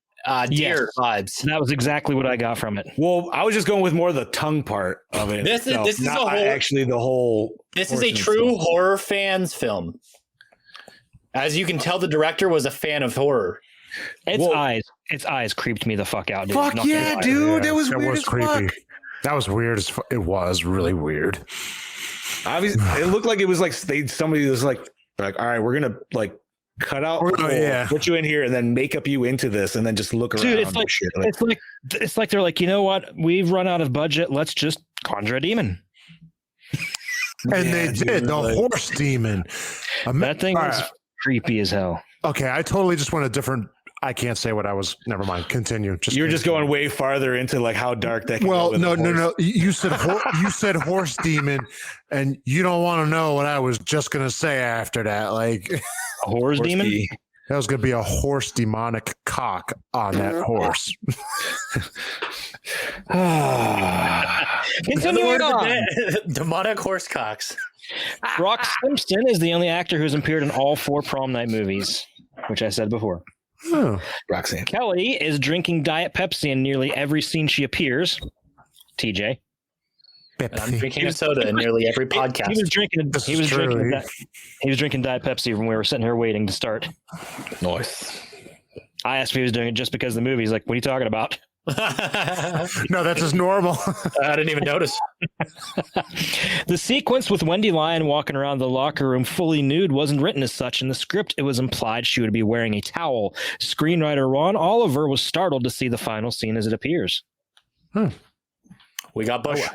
deer vibes. That was exactly what I got from it. Well, I was just going with more of the tongue part of it. This is the whole. This is a true horror fan's film. As you can tell, the director was a fan of horror. Its eyes creeped me the fuck out, dude. Fuck yeah, dude. Yeah, that was that weird was as creepy. fuck. That was weird as it was really weird. Obviously, it looked like it was like somebody was like, all right, we're gonna like cut out, put you in here, and then make up you into this, and then just look around. Dude, it's like they're like, you know what? We've run out of budget. Let's just conjure a demon. And they did the horse demon. That thing was creepy as hell. Okay, I totally just went a different. I can't say what I was. Never mind. Continue. You're just going way farther into like how dark that can go. Well, no. You said you said horse demon, and you don't want to know what I was just gonna say after that. Like a horse demon. That was gonna be a horse demonic cock on that horse. Continuing on. Demonic horse cocks. Brock Simpson is the only actor who's appeared in all 4 prom night movies, which I said before. Oh. Roxanne Kelly is drinking Diet Pepsi in nearly every scene she appears. TJ. And I'm drinking a soda in nearly every podcast. He was drinking Diet Pepsi when we were sitting here waiting to start. Nice. I asked if he was doing it just because of the movie. He's like, "What are you talking about?" No, that's just normal. I didn't even notice. The sequence with Wendy Lyon walking around the locker room fully nude wasn't written as such in the script. It was implied she would be wearing a towel. Screenwriter Ron Oliver was startled to see the final scene as it appears. We got Bush.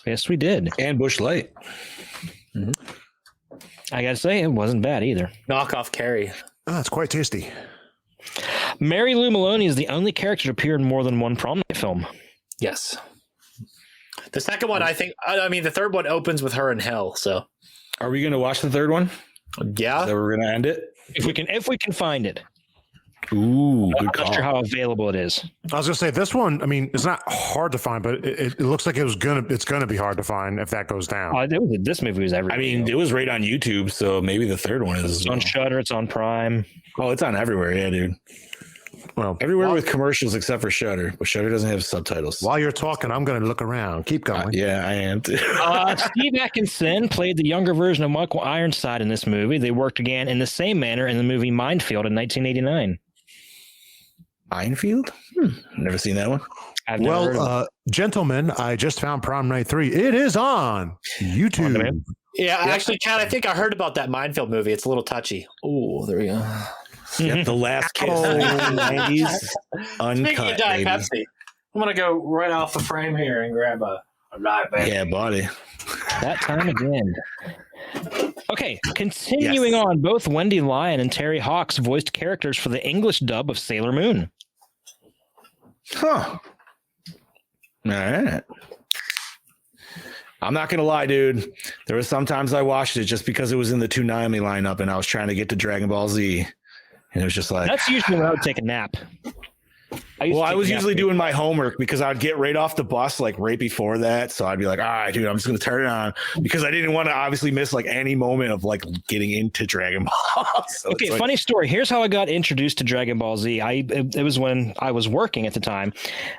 Yes, we did. And Bush Light. Mm-hmm. I gotta say, it wasn't bad either. Knockoff Carrie. Oh, it's quite tasty. Mary Lou Maloney is the only character to appear in more than one prom night film. Yes. The second one, I mean, the third one opens with her in hell. So, are we going to watch the third one? Yeah. So we're going to end it if we can find it. Ooh, I'm not sure how available it is. I was gonna say this one. I mean, it's not hard to find, but it looks like it's gonna be hard to find if that goes down. This movie was everywhere. I mean, it was right on YouTube, so maybe the third one is on Shudder. It's on Prime. Oh, it's on everywhere, yeah, dude. Well, everywhere with commercials except for Shudder, but Shudder doesn't have subtitles. While you're talking, I'm going to look around. Keep going. Yeah, I am too. Steve Atkinson played the younger version of Michael Ironside in this movie. They worked again in the same manner in the movie Minefield in 1989. Minefield? Never seen that one. Well, gentlemen, I just found Prom Night 3. It is on YouTube. Yeah, actually, Chad, I think I heard about that Minefield movie. It's a little touchy. Oh, there we go. Yep, the last kiss. 90s. Uncut, Speaking of Diet Pepsi, I'm going to go right off the frame here and grab a Diet Pepsi. Yeah, buddy. That time again. Okay, continuing on, both Wendy Lyon and Terry Hawks voiced characters for the English dub of Sailor Moon. Huh. All right. I'm not going to lie, dude. There were sometimes I watched it just because it was in the Toonami lineup and I was trying to get to Dragon Ball Z. And it was just like... That's usually when I would take a nap. I was usually doing my homework because I'd get right off the bus like right before that. So I'd be like, all right, dude, I'm just going to turn it on because I didn't want to obviously miss like any moment of like getting into Dragon Ball. So okay, like, funny story. Here's how I got introduced to Dragon Ball Z. It was when I was working at the time,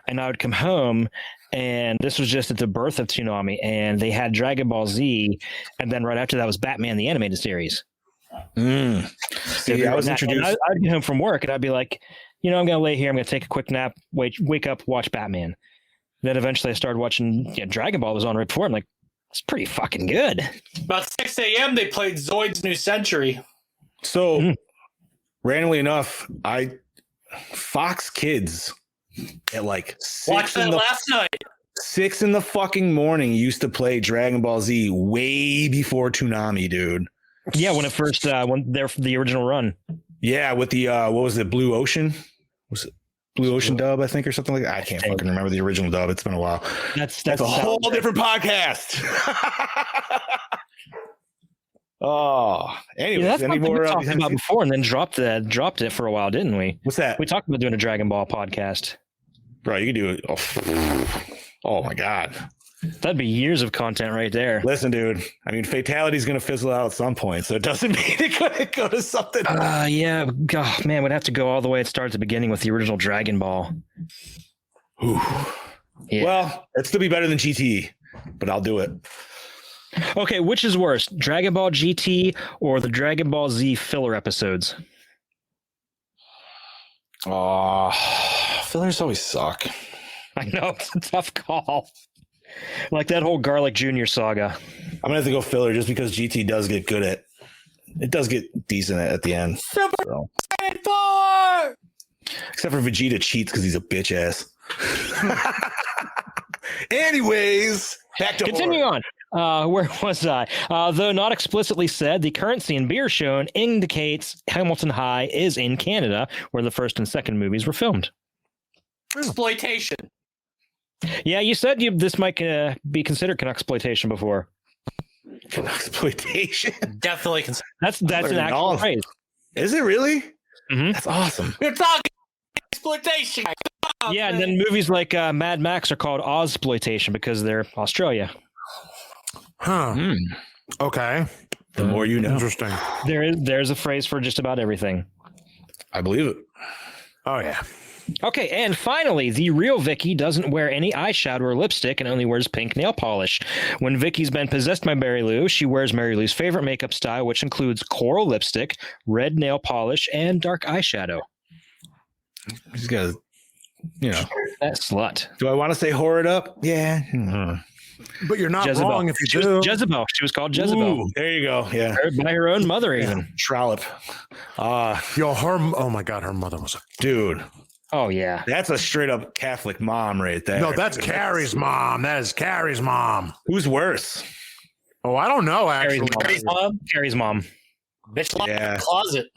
and I would come home, and this was just at the birth of Toonami, and they had Dragon Ball Z, and then right after that was Batman the Animated Series. See, I was introduced. I'd get home from work, and I'd be like, I'm going to lay here. I'm going to take a quick nap, wake up, watch Batman. Then eventually I started watching Dragon Ball was on right before. I'm like, it's pretty fucking good. About 6 a.m. they played Zoid's New Century. So randomly enough, Fox Kids at like watched that last night. 6 in the fucking morning used to play Dragon Ball Z way before Toonami, dude. Yeah, when it first when they're the original run. Yeah, with the what was it, Blue Ocean? Was it Blue Ocean dub, I think, or something like that? I can't fucking remember the original dub. It's been a while. That's a whole different podcast. Oh, anyways, that's any what we more talked about before, and then dropped it for a while, didn't we? What's that? We talked about doing a Dragon Ball podcast. Bro, you can do it. Oh my god. That'd be years of content right there. Listen, dude. I mean, fatality's going to fizzle out at some point, so it doesn't mean it could go to something. Yeah. God, man, we'd have to go all the way. It starts at the beginning with the original Dragon Ball. Ooh. Yeah. Well, it'd still be better than GT, but I'll do it. Okay, which is worse, Dragon Ball GT or the Dragon Ball Z filler episodes? Oh, fillers always suck. I know, it's a tough call. Like that whole Garlic Jr. saga. I'm gonna have to go filler just because GT does get good at. It does get decent at the end. Super so. Except for Vegeta cheats because he's a bitch ass. Anyways, back to continuing on. Where was I? Though not explicitly said, the currency in beer shown indicates Hamilton High is in Canada, where the first and second movies were filmed. Exploitation. Yeah, you said this might be considered Canucksploitation before. Canucksploitation? Definitely considered. That's an actual phrase. Is it really? Mm-hmm. That's awesome. We're talking exploitation. Yeah, and then movies like Mad Max are called Ozploitation because they're Australia. Huh. Okay. The more you know. Interesting. There's a phrase for just about everything. I believe it. Oh, yeah. Okay, and finally, the real Vicky doesn't wear any eyeshadow or lipstick and only wears pink nail polish. When Vicky's been possessed by Mary Lou, she wears Mary Lou's favorite makeup style, which includes coral lipstick, red nail polish, and dark eyeshadow. She's got, that slut. Do I want to say whore it up? Yeah. But you're not Jezebel. wrong if you do. Jezebel. She was called Jezebel. Ooh, there you go. Yeah. By her own mother, even. Trollop. Oh my God, her mother was a dude. Oh, yeah. That's a straight up Catholic mom right there. No, that's Carrie's mom. That is Carrie's mom. Who's worse? Oh, I don't know, actually. Carrie's mom. Bitch locked in the closet.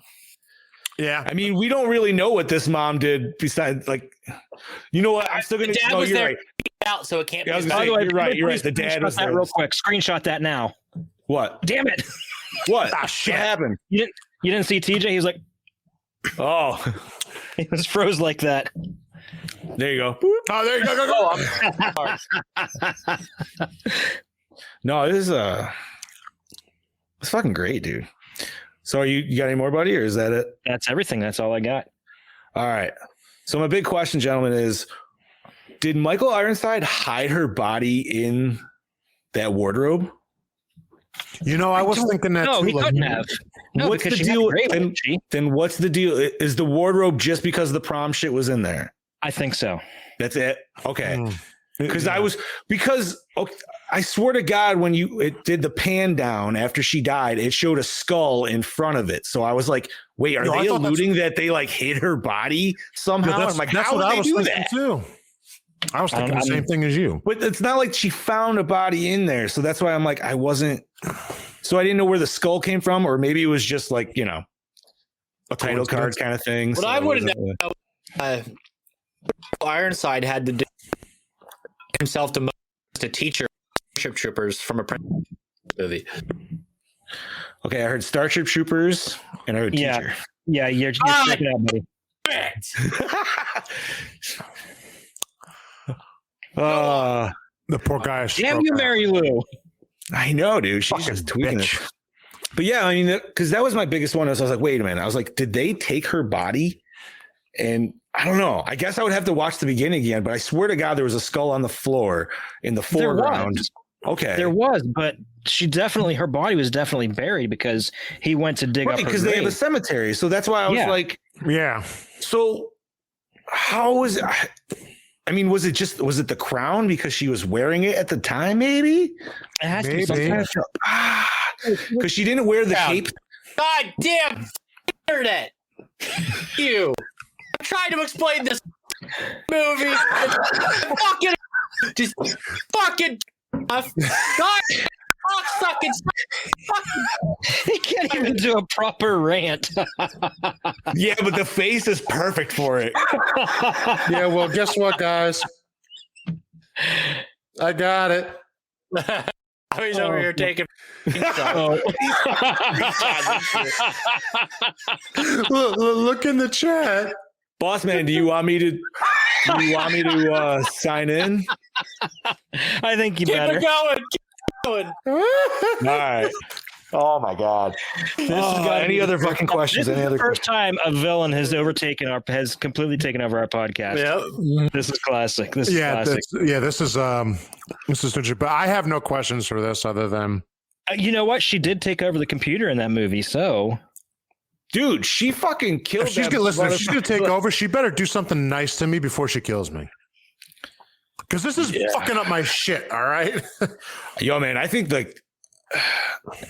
Yeah. I mean, we don't really know what this mom did besides, like, you know what? I'm still going to dad was there out, so it can't be. By the way, you're right. You're right. The dad was there. Real quick. Screenshot that now. What? Damn it. What? Shit. What happened? You didn't see TJ? He was like, oh. He was froze like that. There you go. Oh, there you go. No, this is it's fucking great, dude. So you got any more, buddy, or is that it? That's everything. That's all I got. All right. So my big question, gentlemen, is did Michael Ironside hide her body in that wardrobe? I was thinking that no, too. He couldn't have. No, what's the deal? Then what's the deal? Is the wardrobe just because the prom shit was in there? I think so. That's it. Okay. Because I swear to God, when it did the pan down after she died, it showed a skull in front of it. So I was like, wait, are they alluding that they like hid her body somehow? Yeah, I'm like, that's how what would I they was do thinking that? too. I was thinking the same thing as you. But it's not like she found a body in there. So that's why I'm like, so I didn't know where the skull came from, or maybe it was just like, a title card kind of thing. What I wouldn't know, Ironside had to do himself to teacher Starship Troopers from a movie. Okay, I heard Starship Troopers and I heard teacher. Yeah, you're checking it out, buddy. The poor guy. Damn you, Mary Lou. I know, dude. She's just tweaking it. But yeah, I mean, because that was my biggest one. I was like, wait a minute. I was like, did they take her body? And I don't know. I guess I would have to watch the beginning again. But I swear to God, there was a skull on the floor in the foreground. Okay, there was, but her body was definitely buried because he went to dig up her because they have a grave. cemetery. So that's why I was like, yeah. So how was? I mean, was it the crown because she was wearing it at the time? Maybe it has to be something. Because she didn't wear the cape. God damn internet! You. I'm trying to explain this movie. Fucking just fucking God. Fucking. He can't even do a proper rant. Yeah, but the face is perfect for it. Yeah, well, guess what, guys? I got it. He's over here taking. Look in the chat. Boss man, do you want me to sign in? I think you better. Keep going. All right. Oh my God. Any other fucking questions? This is the first time a villain has completely taken over our podcast. Yep. This is classic. This is classic. This is legit. But I have no questions for this other than you know what? She did take over the computer in that movie, so dude, she fucking killed. If she's gonna take over, she better do something nice to me before she kills me. Because this is fucking up my shit. All right. Yo, man, I think like,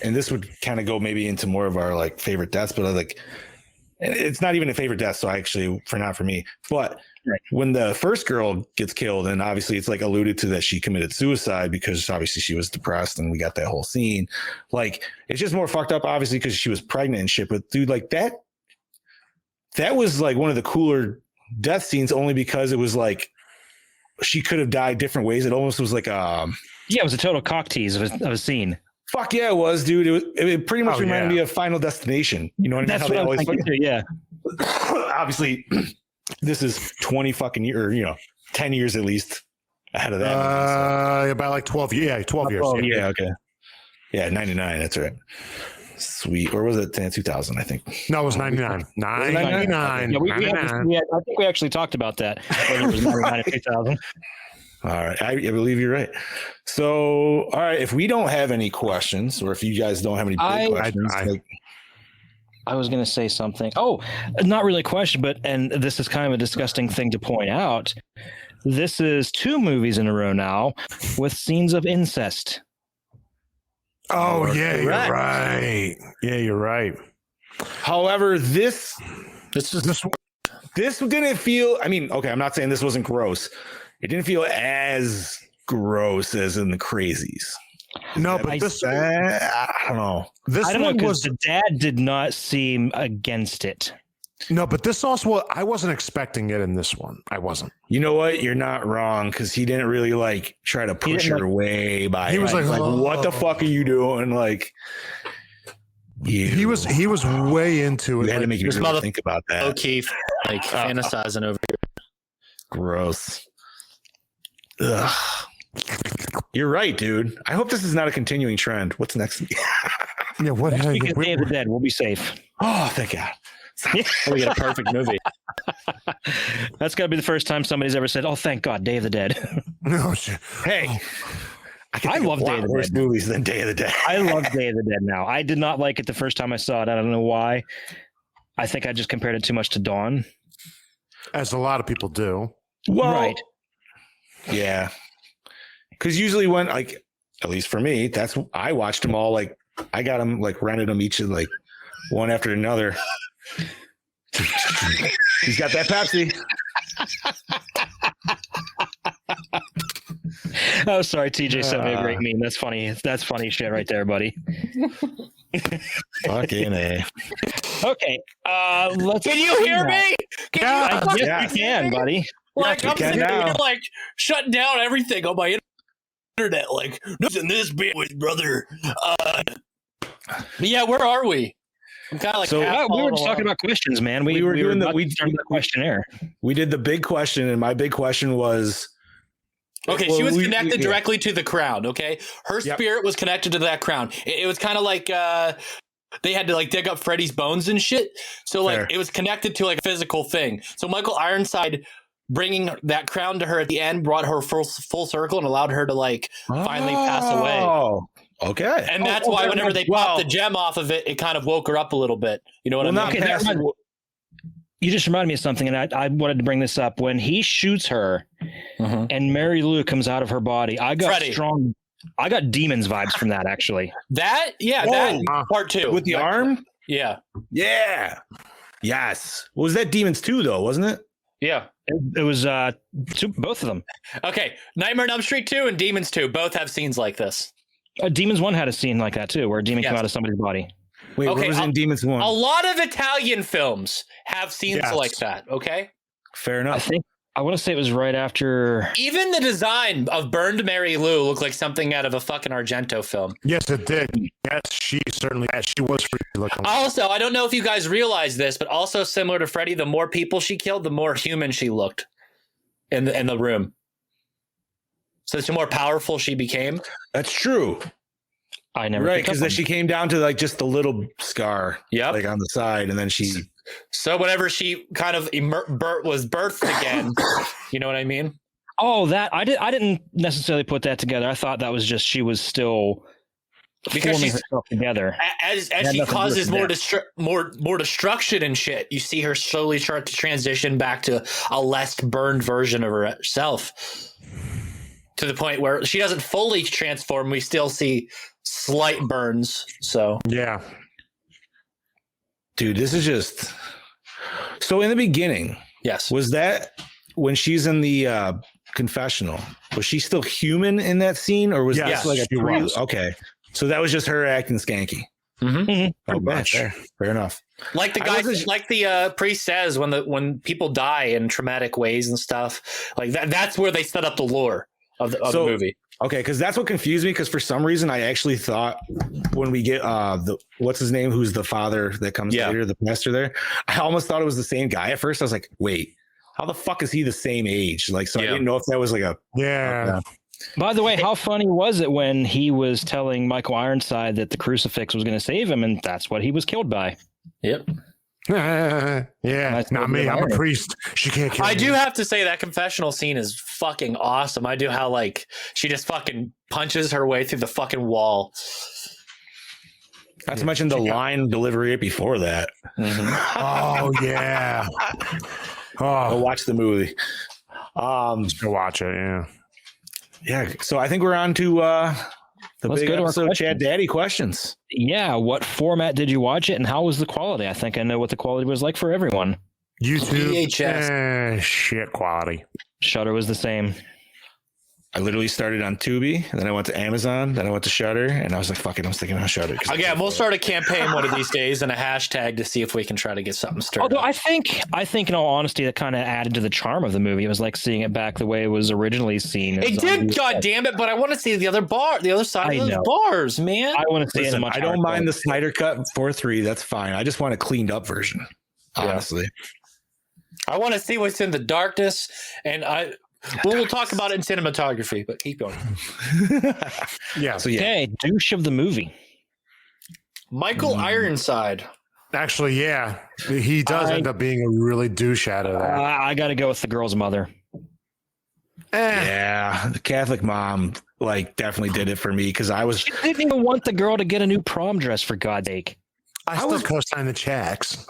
and this would kind of go maybe into more of our like favorite deaths, but like, it's not even a favorite death. So actually, not for me. But when the first girl gets killed, and obviously it's like alluded to that she committed suicide because obviously she was depressed, and we got that whole scene. Like, it's just more fucked up, obviously, because she was pregnant and shit. But dude, like that was like one of the cooler death scenes, only because it was like she could have died different ways. It almost was like it was a total cock tease of a scene. Fuck yeah, it was, dude. It pretty much reminded me of Final Destination. You know what I mean? That's what I was thinking too, yeah. Obviously, this is 20 fucking years, 10 years at least ahead of that. About like 12 years. Yeah, 12 years. Yeah, okay. Yeah, 99. That's right. Sweet. Or was it 2000, I think? No, it was 99. 99. Yeah, I think we actually talked about that. Whether it was 99 or 2000. All right. I believe you're right. So, all right. If we don't have any questions, or if you guys don't have any questions, I was going to say something. Oh, not really a question, and this is kind of a disgusting thing to point out. This is 2 movies in a row now with scenes of incest. Oh, yeah, you're right. Yeah, you're right. However, this didn't feel, I mean, okay, I'm not saying this wasn't gross. It didn't feel as gross as in the Crazies. No, but I don't know. I don't know, because the dad did not seem against it. No, but this also, I wasn't expecting it in this one. I wasn't. You know what? You're not wrong, because he didn't really like try to push her away by. He was like, what the fuck are you doing? Like, he was way into it. You had to make me really think about that. O'Keefe, like fantasizing over here. Gross. Ugh. You're right, dude. I hope this is not a continuing trend. What's next? Yeah, what? Day of the Dead. We'll be safe. Oh, thank God. We get a perfect movie. That's got to be the first time somebody's ever said, "Oh, thank God, Day of the Dead." No shit. Hey, I love Day of the Dead movies than Day of the Dead. I love Day of the Dead now. I did not like it the first time I saw it. I don't know why. I think I just compared it too much to Dawn, as a lot of people do. Well, right. Yeah. Because usually when, like, at least for me, I watched them all, like, I got them, like, rented them each, like, one after another. He's got that Pepsi. Oh, sorry. TJ sent me a great meme. That's funny. That's funny shit right there, buddy. Fucking A. Okay. Let's. Can you hear me? Yes, you can, buddy. Like, I'm sitting here, like, shutting down everything on my internet. Like, in this bit with brother. Yeah, where are we? I'm kind of like So, we were just talking about questions, man. We were doing the questionnaire. We did the big question, and my big question was. Okay, she was connected directly to the crown. Okay, her spirit was connected to that crown. It was kind of like they had to like dig up Freddy's bones and shit. So like it was connected to like a physical thing. So Michael Ironside bringing that crown to her at the end brought her full circle and allowed her to like finally pass away. Oh, okay. And that's why whenever they popped the gem off of it, it kind of woke her up a little bit. You know what I mean? You just reminded me of something, and I wanted to bring this up. When he shoots her and Mary Lou comes out of her body, I got Demons vibes from that, actually. That part 2. With the arm? Yeah. Yeah. Yes. Was that Demons 2, though, wasn't it? Yeah. It was both of them. Okay. Nightmare on Elm Street 2 and Demons 2 both have scenes like this. Demons 1 had a scene like that, too, where a demon came out of somebody's body. Wait, what was in Demons 1? A lot of Italian films have scenes like that, okay? Fair enough. I want to say it was right after... Even the design of Burned Mary Lou looked like something out of a fucking Argento film. Yes, it did. Yes, she certainly has. She was freaky looking. Also, I don't know if you guys realize this, but also similar to Freddy, the more people she killed, the more human she looked in the room. So the more powerful she became. That's true. I never because then she came down to like just a little scar, like on the side, and then she. So whenever she kind of was birthed again, you know what I mean? Oh, that I didn't necessarily put that together. I thought that was just she was still forming herself together. As she causes more destruction and shit, you see her slowly start to transition back to a less burned version of herself. To the point where she doesn't fully transform, we still see slight burns. So yeah, dude, this is just so. In the beginning, yes, was that when she's in the confessional? Was she still human in that scene, or was this like a okay? So that was just her acting skanky. Mm-hmm. Fair enough. Like the guy, like the priest says, when people die in traumatic ways and stuff, like that's where they set up the lore of the movie. Okay, because that's what confused me. Because for some reason, I actually thought when we get what's his name, who's the father that comes later, the pastor there, I almost thought it was the same guy at first. I was like, wait, how the fuck is he the same age? Like, so I didn't know if that was like a By the way, how funny was it when he was telling Michael Ironside that the crucifix was going to save him, and that's what he was killed by? Yep. Not me. I'm a priest. She can't kill me. I do have to say that confessional scene is fucking awesome. I do how like she just fucking punches her way through the fucking wall. Not to mention the line delivery before that. Oh yeah. Go watch the movie. Go watch it. Yeah. So I think we're on to the Let's big go to our episode, questions. Chad Daddy questions. Yeah, what format did you watch it, and how was the quality? I think I know what the quality was like for everyone. YouTube VHS. Shit quality. Shudder was the same. I literally started on Tubi, and then I went to Amazon, then I went to Shudder, and I was like, fuck it, I'm sticking on Shudder. Again, we'll start a campaign one of these days and a hashtag to see if we can try to get something started. Although I think in all honesty, that kind of added to the charm of the movie. It was like seeing it back the way it was originally seen. It did, god damn it, but I want to see the other side of those bars, man. I want to see it. I don't mind the Snyder Cut 4:3. That's fine. I just want a cleaned up version, honestly. I want to see what's in the darkness, and we'll talk about it in cinematography, but keep going. Okay, douche of the movie. Michael Ironside. Actually, he does end up being a really douche out of that. I got to go with the girl's mother. Yeah, the Catholic mom definitely did it for me because She didn't even want the girl to get a new prom dress, for God's sake. I still co-sign the checks.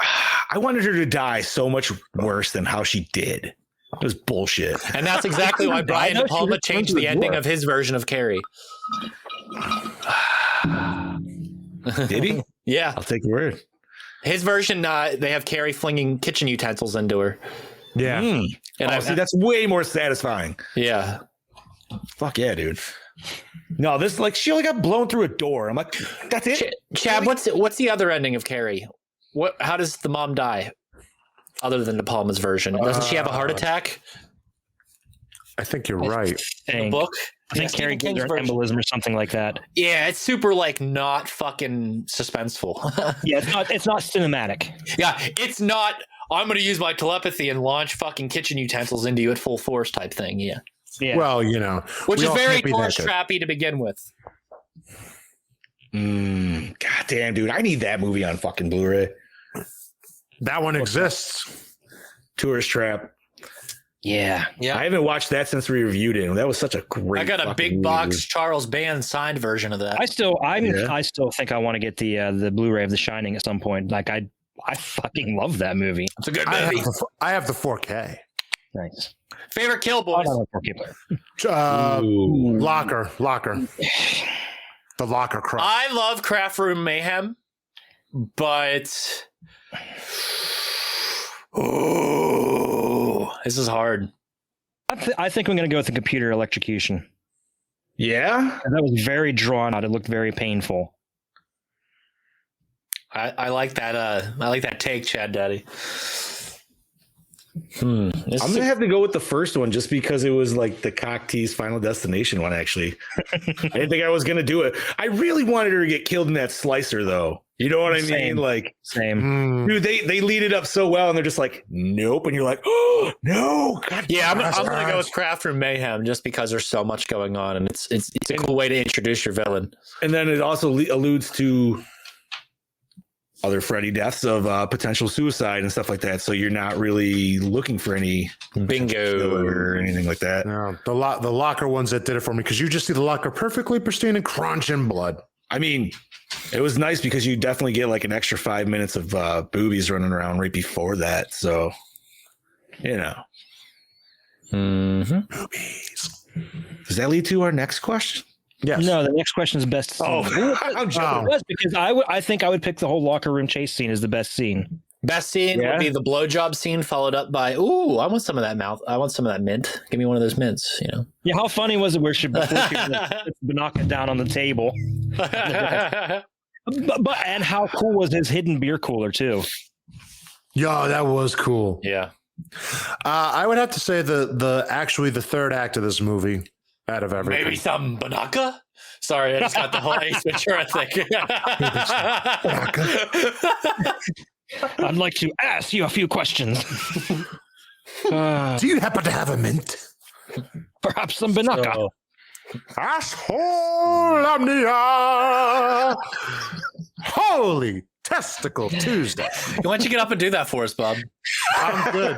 I wanted her to die so much worse than how she did. It was bullshit. And that's exactly why Brian De Palma changed the ending of his version of Carrie. Did he? Yeah. I'll take your word. His version, they have Carrie flinging kitchen utensils into her. Yeah. And see, that's way more satisfying. Yeah. Fuck yeah, dude. No, this she only got blown through a door. I'm like, that's it. Chad, what's the other ending of Carrie? How does the mom die? Other than De Palma's version, doesn't she have a heart attack? I think you're right. In the book, I think Carrie gives her an embolism or something like that. Yeah, it's super like not fucking suspenseful. Yeah, it's not cinematic. Yeah, it's not. I'm going to use my telepathy and launch fucking kitchen utensils into you at full force type thing. Yeah. Yeah. Well, which is very torch trappy to begin with. God damn, dude, I need that movie on fucking Blu-ray. That one exists. Tourist Trap. Yeah. I haven't watched that since we reviewed it. That was such a great. I got a big box Charles Band signed version of that. I still think I want to get the Blu-ray of The Shining at some point. Like I fucking love that movie. It's a good movie. I have the 4K. Nice. Favorite kill, boys? Locker. The locker crush. I love Craft Room Mayhem, but this is hard. I think I'm going to go with the computer electrocution. Yeah? That was very drawn out. It looked very painful. I like that. I like that take, Chad Daddy. I'm gonna have to go with the first one just because it was like the cock tease Final Destination one. Actually, I didn't think I was gonna do it. I really wanted her to get killed in that slicer, though. You know what I mean? Like, dude. They lead it up so well, and they're just like, nope, and you're like, oh no, God. Yeah, I'm gonna go with Craft Room Mayhem just because there's so much going on, and it's a cool way to introduce your villain. And then it also alludes to other Freddy deaths of potential suicide and stuff like that. So you're not really looking for any bingo or anything like that. No, the locker ones that did it for me, because you just see the locker perfectly pristine and crunching blood. I mean, it was nice because you definitely get like an extra 5 minutes of boobies running around right before that. So, you know. Boobies. Does that lead to our next question? Yes. No, the next question is best scene. I'm jumping. Because I think I would pick the whole locker room chase scene as the best scene. Best scene would be the blowjob scene, followed up by, ooh, I want some of that mouth. I want some of that mint. Give me one of those mints, you know. Yeah, how funny was it where she puts it down on the table? but and how cool was his hidden beer cooler too? Yo, that was cool. Yeah. I would have to say the third act of this movie out of everything. Maybe some Banaka? Sorry, I just got the whole Ace Ventura thing. I'd like to ask you a few questions. Do you happen to have a mint? Perhaps some Banaka. Asshole Omnia! Holy Testicle Tuesday. Why don't you get up and do that for us, Bob? I'm good.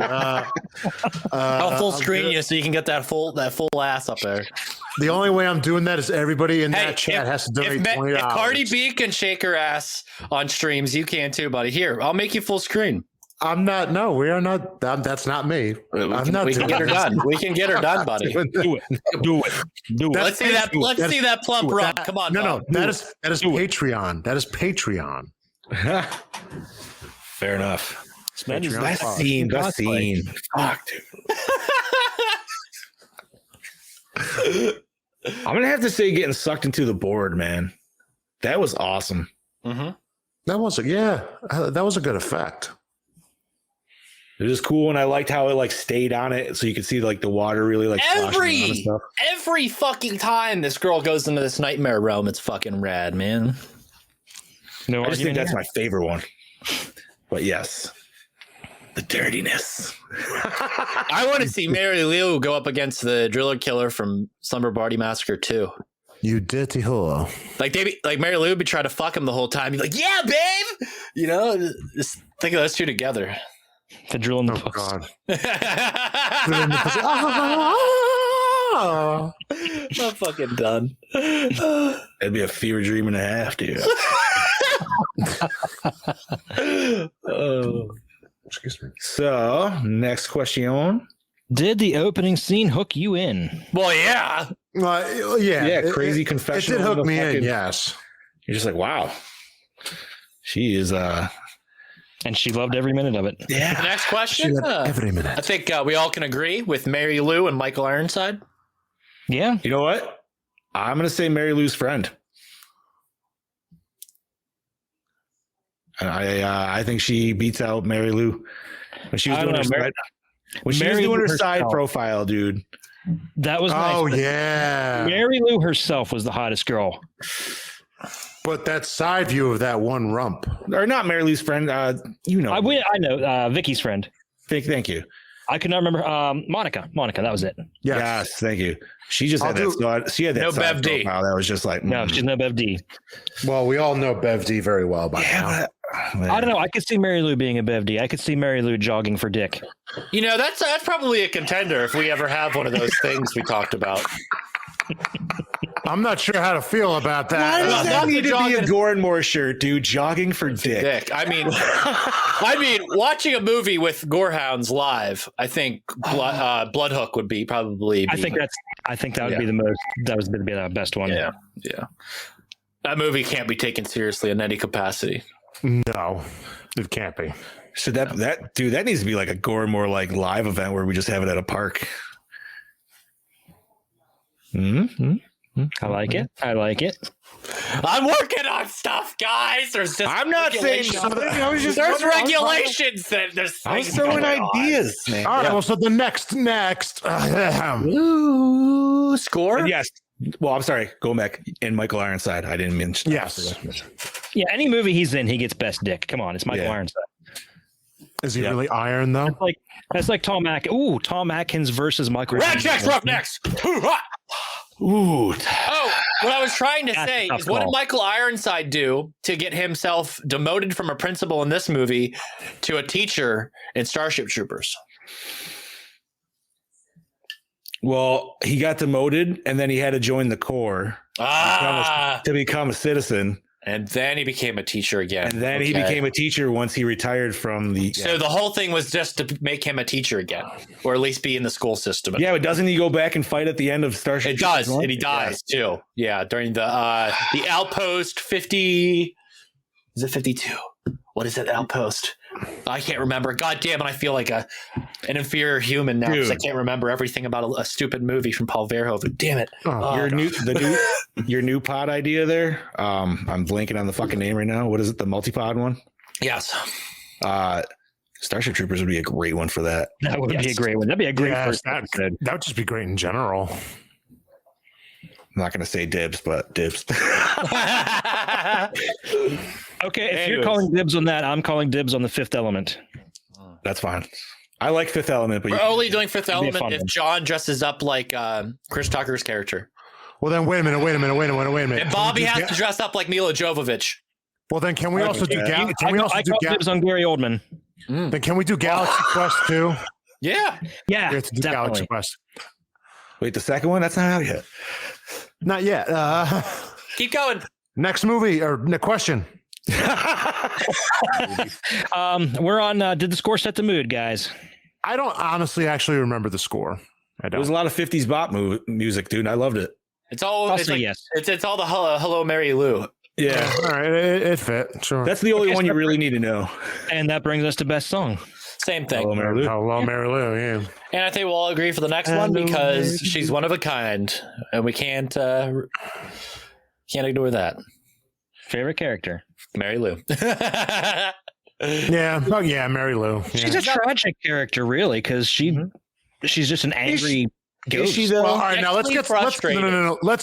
I'll full screen you so you can get that full ass up there. The only way I'm doing that is everybody in that chat has to donate $20. If Cardi B can shake her ass on streams, you can too, buddy. Here, I'll make you full screen. I'm not. No, we are not. That's not me. We can get her done. We can get her done, buddy. Do it. Let's see that. Let's see that plump rump. Come on. No. That is Patreon. That is Patreon. Fair enough. Best scene. Fuck, dude. I'm gonna have to say, getting sucked into the board, man. That was awesome. Mm-hmm. That was a good effect. It was cool, and I liked how it like stayed on it, so you could see like the water really like every fucking time this girl goes into this nightmare realm, it's fucking rad, man. No, I just think that's my favorite one. But yes, the dirtiness. I want to see Mary Lou go up against the driller killer from Slumber Party Massacre 2. You dirty whore. Like Mary Lou would be trying to fuck him the whole time. He'd be like, yeah, babe. You know, just think of those two together. The drill in the post. God. I'm fucking done. That'd be a fever dream and a half, dude. Excuse me. So, next question. Did the opening scene hook you in? Well, yeah. Yeah. Crazy confession. It did hook me in, yes. You're just like, wow. She is and she loved every minute of it. Yeah. The next question. Every minute. I think we all can agree with Mary Lou and Michael Ironside. Yeah. You know what? I'm going to say Mary Lou's friend. I think she beats out Mary Lou when she was doing her side. When she was doing her side profile, dude. That was nice. Oh, but yeah. Mary Lou herself was the hottest girl. But that side view of that one rump. Or not Mary Lou's friend. You know. I know. Vicky's friend. Thank you. I could not remember. Monica. That was it. Yes, thank you. She just had that. She had that. No Bev D. Wow, that was just like No, she's no Bev D. Well, we all know Bev D very well by now. I don't know. I could see Mary Lou being a Bev D. I could see Mary Lou jogging for dick. You know, that's probably a contender if we ever have one of those things we talked about. I'm not sure how to feel about that. Why does that need to be a Gore N More shirt, dude? Jogging for dick. I mean, watching a movie with Gorehounds live, I think Bloodhook would be probably. I think that would be the most. That would be the best one. Yeah. That movie can't be taken seriously in any capacity. No, it can't be. So that needs to be like a Gore N More like live event where we just have it at a park. Mm-hmm. I like it. I'm working on stuff, guys. I'm not saying something. There's regulations that there's. I was throwing ideas, man. All right. Well, so the next. Ooh, score. Yes. Well, I'm sorry. Go back and Michael Ironside. I didn't mention. Yes. Yeah. Any movie he's in, he gets best dick. Come on, it's Michael Ironside. Is he really iron though? That's like Tom Atkins. Ooh, Tom Atkins versus Michael. Ratchets Roughnecks. Ooh. Oh, what I was trying to say is, what did Michael Ironside do to get himself demoted from a principal in this movie to a teacher in Starship Troopers? Well, he got demoted, and then he had to join the Corps to become a citizen. And then he became a teacher again. And then he became a teacher once he retired from the... So the whole thing was just to make him a teacher again, or at least be in the school system. Yeah, but doesn't he go back and fight at the end of Starship? It does, and he dies too. Yeah, during the Outpost 50... Is it 52? What is it, Outpost? I can't remember. God damn it, I feel like an inferior human now because I can't remember everything about a stupid movie from Paul Verhoeven. Damn it. Your new pod idea there. I'm blanking on the fucking name right now. What is it? The multi-pod one? Yes. Starship Troopers would be a great one for that. That would be a great one. That'd be a great first episode. That would just be great in general. I'm not going to say dibs, but dibs. Okay, if you're calling dibs on that, I'm calling dibs on The Fifth Element. That's fine. I like Fifth Element, but we're only doing Fifth Element if John dresses up like Chris Tucker's character. Well, then wait a minute. And Bobby has to dress up like Mila Jovovich. Well, then can we also do? I call dibs on Gary Oldman. Then can we do Galaxy Quest too? Yeah. We have to do Galaxy Quest. Wait, the second one? That's not out yet. Not yet. Keep going. Next movie or question. We're on did the score set the mood, guys? I don't honestly actually remember the score. It was a lot of 50s bop music, dude. I loved it. It's all yes. It's all the hello Mary Lou. Yeah. All right, it fit. Sure. That's the only one you really need to know. And that brings us to best song. Same thing. Hello Mary Lou. Hello Mary Lou, yeah. And I think we'll all agree for the next one because she's one of a kind and we can't ignore that. Favorite character? Mary Lou. Yeah. Oh, yeah, Mary Lou. Yeah. She's a tragic character, really, because she's just an angry ghost. All right, now let's get Let's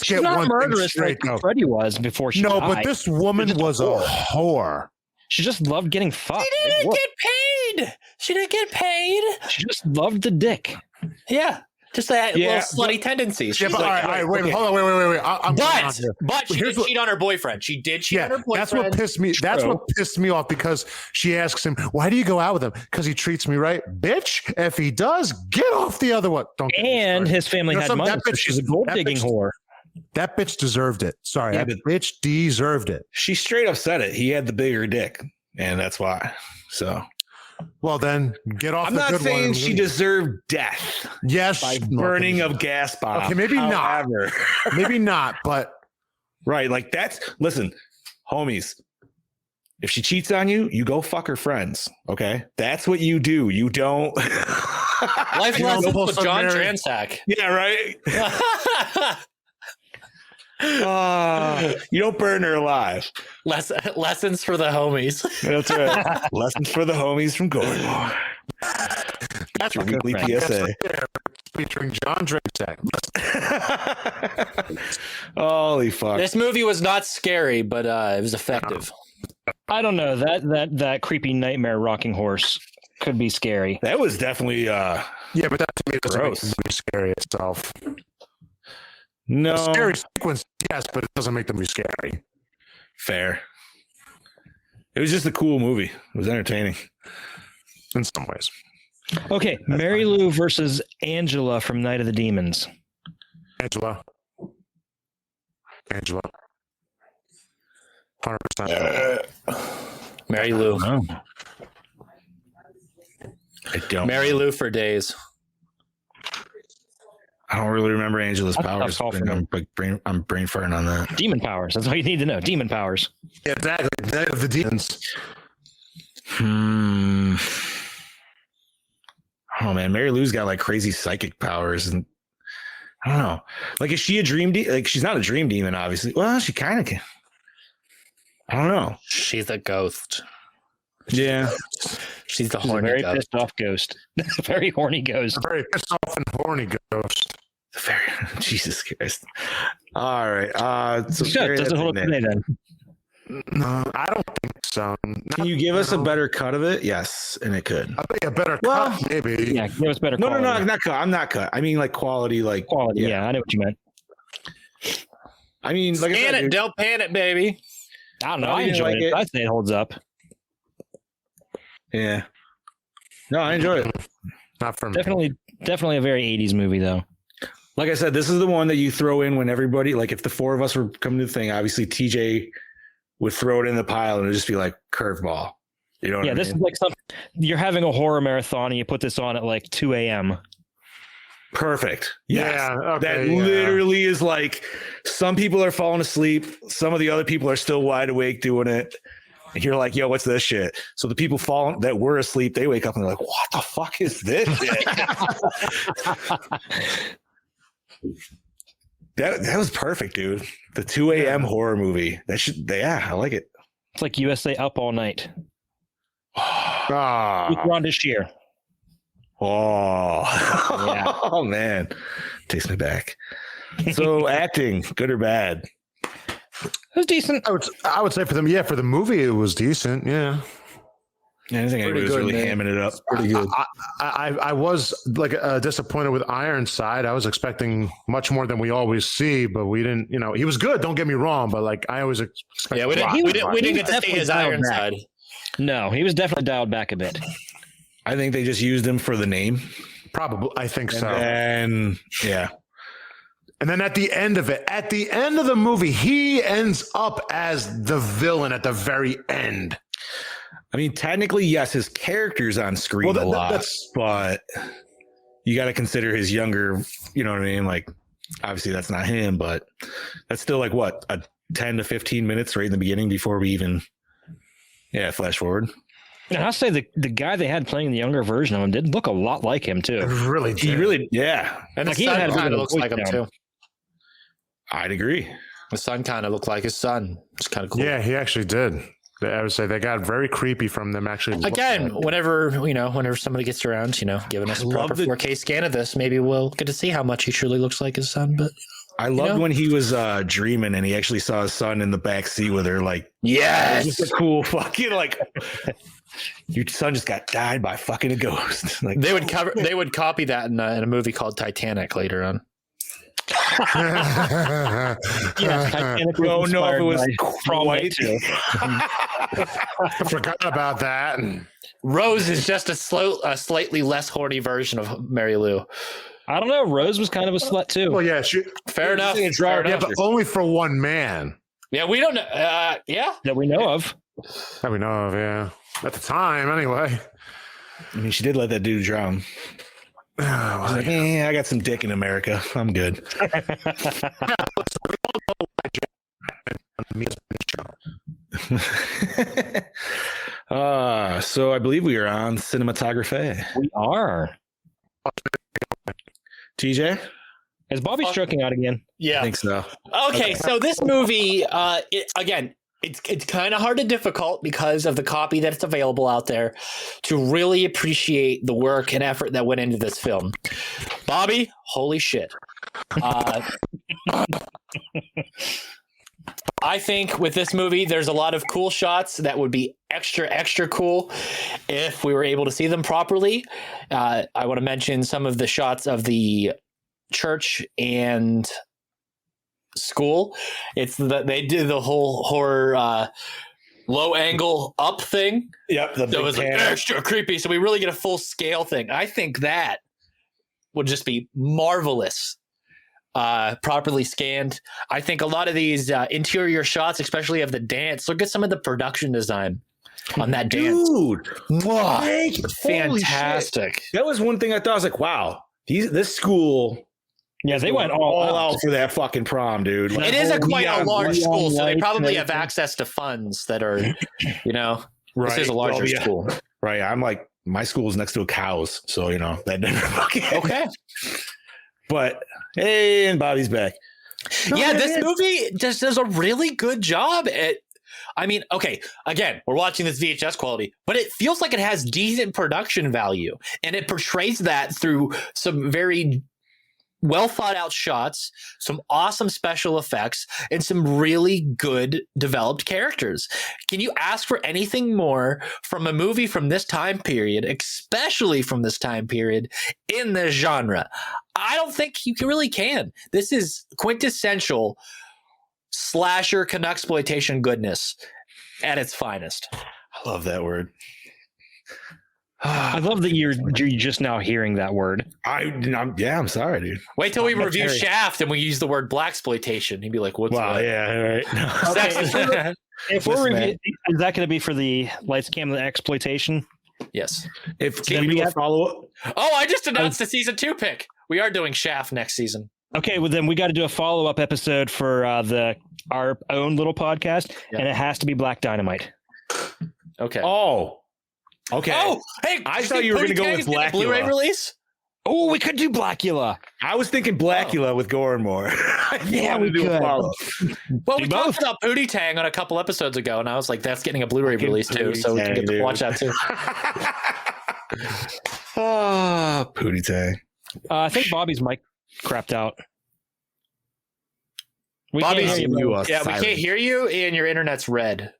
get not one murderous thing straight. like Freddie was before she died. But this woman was a whore. She just loved getting fucked. She didn't get paid. She just loved the dick. Yeah. Just that little slutty tendencies. Yeah, but all right, wait. But she did cheat on her boyfriend. She did cheat on her boyfriend. That's what pissed me. That's what pissed me off because she asks him, "Why do you go out with him? Because he treats me right, bitch. If he does, get off the other one." And his family had money. So she's a gold digging whore. That bitch deserved it. Sorry, that bitch deserved it. She straight up said it. He had the bigger dick, and that's why. So. Well, then get off. I'm not saying she deserved death. Yes, by burning of gas bomb. Okay, maybe not. Maybe not. But right, like that's. Listen, homies. If she cheats on you, you go fuck her friends. Okay, that's what you do. You don't. Life lessons with John Transack. Yeah, right. You don't burn her alive. Lessons for the homies. That's right. Lessons for the homies from Gore N More. That's your weekly PSA. featuring John Drake. Holy fuck! This movie was not scary, but it was effective. I don't know, that creepy nightmare rocking horse could be scary. That was definitely yeah, but that to me doesn't make gross. the movie scary itself. No The scary sequence, yes, but it doesn't make the movie scary. fair. It was just a cool movie. It was entertaining in some ways. Okay, Mary Lou versus Angela from Night of the Demons. Angela. 100%. Mary Lou. I don't. Mary Lou for days. I don't really remember Angela's That's a tough powers. call for me. I'm brain farting on that. Demon powers. That's all you need to know. Demon powers. Yeah, exactly. Night of the Demons. Oh man, Mary Lou's got like crazy psychic powers, and I don't know. Like, is she a dream? Like, she's not a dream demon, obviously. Well, she kind of can. I don't know. She's a ghost. Yeah, she's the She's a horny very ghost. pissed off ghost. Very horny ghost. A very pissed off and horny ghost. Very Jesus Christ. All right. So Good. Does it hold up today then? No, I don't think so. Can you give us a better cut of it? Yes, and it could. I think a better cut, maybe. Yeah, give us better No, quality. not cut. I'm not cut. I mean, like quality, like Quality, yeah, I know what you meant. I mean, like I Pan said, it, don't pan it, baby. I don't know. I I didn't enjoy like it. it. I say it holds up. yeah. No, I enjoy it. Not for me. Definitely a very 80s movie, though. Like I said, this is the one that you throw in when everybody, like if the four of us were coming to the thing, obviously TJ would throw it in the pile and it'd just be like curveball. You know what I This mean? is like something you're having a horror marathon and you put this on at like 2 a.m. Perfect. Yes. Yeah, okay, that yeah. literally is like some people are falling asleep. Some of the other people are still wide awake doing it. And you're like, yo, what's this shit? So the people that were asleep, they wake up and they're like, what the fuck is this shit? That was perfect, dude. The 2 a.m. horror movie. I like it. It's like USA Up All Night. Ah. With Ron Shear. Oh, Yeah. Oh man, takes me back. So acting, good or bad? It was decent. I would say for them, for the movie, it was decent. Yeah. Yeah, I think anybody was really hamming it up. Pretty good. I was like disappointed with Ironside. I was expecting much more than we always see, but we didn't. You know, he was good. Don't get me wrong, but like I always expect. Yeah, we didn't get to see his iron side. No, he was definitely dialed back a bit. I think they just used him for the name. Probably, I think so. And yeah. And then at the end of the movie, he ends up as the villain at the very end. I mean, technically, yes, his character's on screen a lot, but you got to consider his younger, you know what I mean? Like, obviously that's not him, but that's still like what, a 10 to 15 minutes right in the beginning before we even, flash forward. And I'll say the guy they had playing the younger version of him did look a lot like him too. Really, he really, yeah. And Like, the he son had a bit kind of of a looks like him voice too. I'd agree. The son kind of looked like his son. It's kind of cool. Yeah, he actually did. I would say they got very creepy from them actually. Again, whenever somebody gets around, giving us a proper 4K scan of this, maybe we'll get to see how much he truly looks like his son. But I loved when he was dreaming and he actually saw his son in the back seat with her. Like, yes, just a cool fucking like. Your son just got died by fucking a ghost. Like they would copy that in a movie called Titanic later on. Titanic don't was know if it was Prom Night II. I forgot about that. Rose is just a slightly less horny version of Mary Lou. I don't know. Rose was kind of a slut too. Well, yeah, Fair enough. yeah, but only for one man. Yeah, we don't know. That we know of. That we know of, yeah. At the time, anyway. I mean, she did let that dude drown. I was like, I got some dick in America. I'm good. So I believe we are on cinematography. We are. TJ? Is Bobby stroking out again? Yeah. I think so. Okay, so this movie, it's kind of hard and difficult because of the copy that's available out there to really appreciate the work and effort that went into this film. Bobby, holy shit. I think with this movie, there's a lot of cool shots that would be extra cool if we were able to see them properly. I want to mention some of the shots of the church and school. They did the whole horror low angle up thing. Yep, that was like extra creepy. So we really get a full scale thing. I think that would just be marvelous. Properly scanned. I think a lot of these interior shots, especially of the dance, look at some of the production design on that dance. Dude, fantastic. That was one thing I thought. I was like, wow, this school. Yeah, they went all out for that fucking prom, dude. It is quite a large school, so they probably have access to funds that are, right. This is a larger school. Right. I'm like, my school is next to a cow's, so that never fucking okay. But hey, and Bobby's back. This movie just does a really good job at. I mean, okay, again, we're watching this VHS quality, but it feels like it has decent production value, and it portrays that through some very well thought out shots, some awesome special effects, and some really good developed characters. Can you ask for anything more from a movie from this time period, especially from this time period in this genre? I don't think you really can. This is quintessential slasher Canucksploitation goodness at its finest. I love that word. I love that you're just now hearing that word. I'm sorry, dude. Wait till we review Shaft and we use the word blaxploitation. He'd be like, "What's that?" Yeah, right. Okay, if we're reviewing, is that going to be for the Lights, Camera, Exploitation? Yes. Can we do a follow up? Oh, I just announced the season 2 pick. We are doing Shaft next season. Okay, well then we got to do a follow up episode for our own little podcast, and it has to be Black Dynamite. Okay. Oh. Okay. Oh, hey! I thought you were going to go with Blackula. Blu-ray release. Oh, we could do Blackula. I was thinking Blackula with Gore N More. Yeah, we could. Well, we talked about Pootie Tang on a couple episodes ago, and I was like, "That's getting a Blu-ray release too, so we can get to watch that too." Pootie Tang. I think Bobby's mic crapped out. Bobby's, we can't hear you, and your internet's red.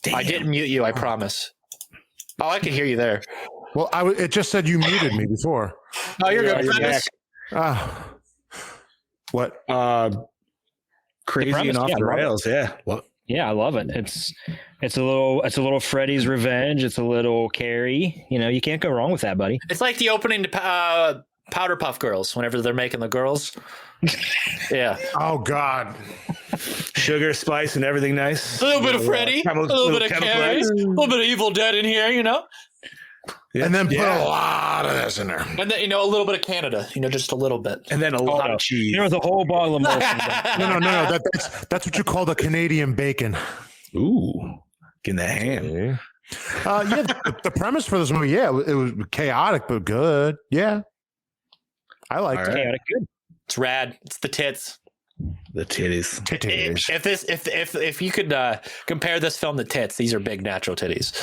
Damn. I didn't mute you, I promise. Oh, I can hear you there. Well, it just said you muted me before. Oh, you're good. What? Crazy and off the rails. Yeah. What? Yeah, I love it. It's a little Freddy's Revenge. It's a little Carrie. You can't go wrong with that, buddy. It's like the opening to Powder Puff Girls whenever they're making the girls. Yeah. Oh God. Sugar, spice, and everything nice. A little bit of Freddy, a little bit of Carrie, a little bit of Evil Dead in here, Yeah. And then put a lot of this in there. And then, a little bit of Canada, just a little bit. And then a lot of cheese. There was a whole bottle of milk. No. That's what you call the Canadian bacon. Ooh. Getting that ham. The premise for this movie, it was chaotic but good. Yeah. I liked it. Chaotic good. It's rad. It's the tits. The titties. If you could compare this film to tits, these are big natural titties.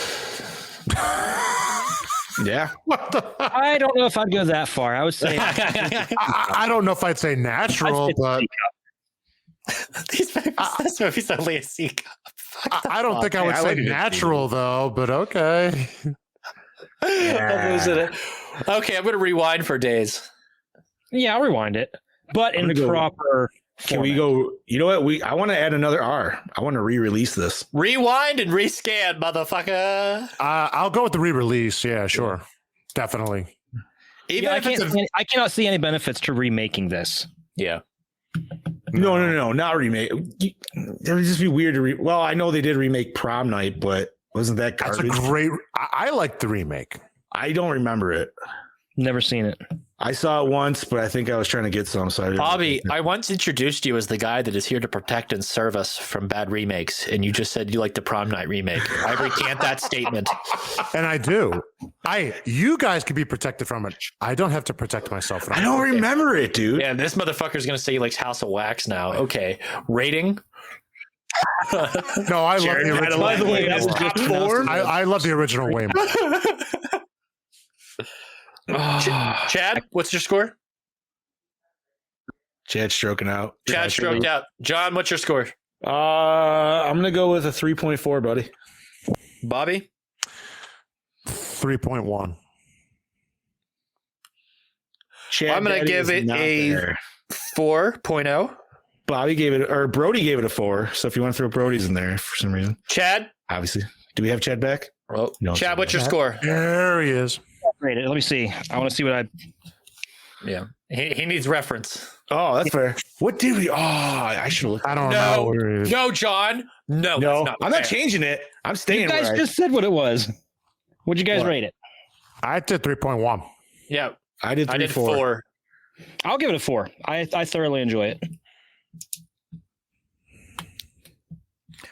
Yeah. I don't know if I'd go that far. I would say I don't know if I'd say natural, but this movie's only a C cup. I don't think I would say natural though, but okay. Okay, I'm gonna rewind for days. Yeah, I'll rewind it. But in proper Can we go? You know what? I want to add another R. I want to re-release this. Rewind and rescan, motherfucker. I'll go with the re-release. Yeah, sure, definitely. Even I cannot see any benefits to remaking this. Yeah. No, not remake. It would just be weird to Well, I know they did remake Prom Night, but wasn't that garbage? That's a great. I like the remake. I don't remember it. Never seen it. I saw it once, but I think I was trying to get some. So Bobby, I once introduced you as the guy that is here to protect and serve us from bad remakes, and you just said you like the Prom Night remake. I recant that statement. And I do. You guys can be protected from it. I don't have to protect myself. I don't remember it, dude. Yeah, this motherfucker's gonna say he likes House of Wax now. Okay, rating. No, I love the original. By the way, that was just 4. I love the original way more. Chad, what's your score? Chad's stroking out. Chad stroked out. John, what's your score? I'm gonna go with a 3.4, buddy. Bobby? 3.1. I'm gonna give it a 4.0. Bobby gave it, or Brody gave it a 4. So if you want to throw Brody's in there for some reason, Chad? Obviously. Do we have Chad back? Well, no, Chad, what's your score? There he is. Rate it. Let me see. I want to see what I. Yeah, he needs reference. Oh, that's fair. What did we? Oh, I should look. I don't know. No, John. No, I'm not changing it. I'm staying. You guys just said what it was. What'd you guys rate it? I did 3.1. Yeah, I did 4. I'll give it a 4. I thoroughly enjoy it.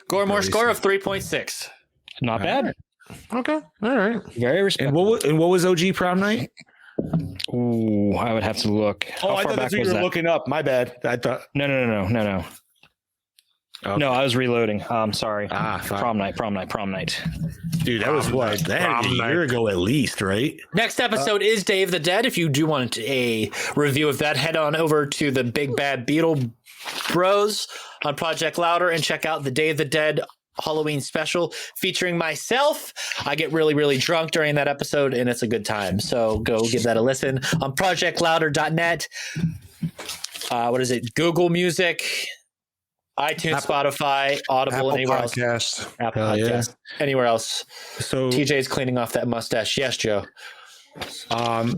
Gore More score of 3.6. Not bad. Okay. All right. Very respectful. And what was OG prom night? Ooh, I would have to look. Oh, I thought that's what you were looking up. My bad. I thought. No. Okay. No, I was reloading. Sorry. Prom night. Dude, that was what? That had a year ago at least, right? Next episode is Day of the Dead. If you do want a review of that, head on over to the Big Bad Beetle Bros on Project Louder and check out the Day of the Dead Halloween special featuring myself. I get really, really drunk during that episode and it's a good time. So go give that a listen on projectlouder.net. What is it? Google Music, iTunes, Spotify, Audible, Apple anywhere Podcast. else. Apple Podcast. Anywhere else. So TJ's cleaning off that mustache. Yes, Joe.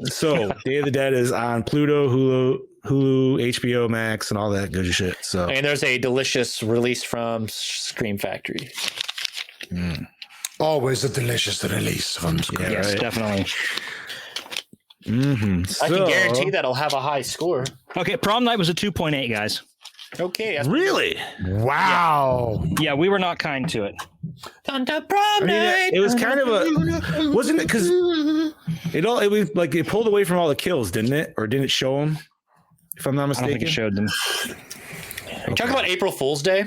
So Day of the Dead is on Pluto, Hulu, HBO Max, and all that good shit. So, and there's a delicious release from Scream Factory. Always a delicious release from Scream. Yes, definitely. I can guarantee that I'll have a high score. Okay, prom night was a 2.8, guys. Okay. Really? Wow. Yeah, we were not kind to it. It was kind of a, wasn't it? Because it was like it pulled away from all the kills, didn't it? Or didn't it show them? If I'm not mistaken, I don't think it showed them. You talking about April Fool's Day?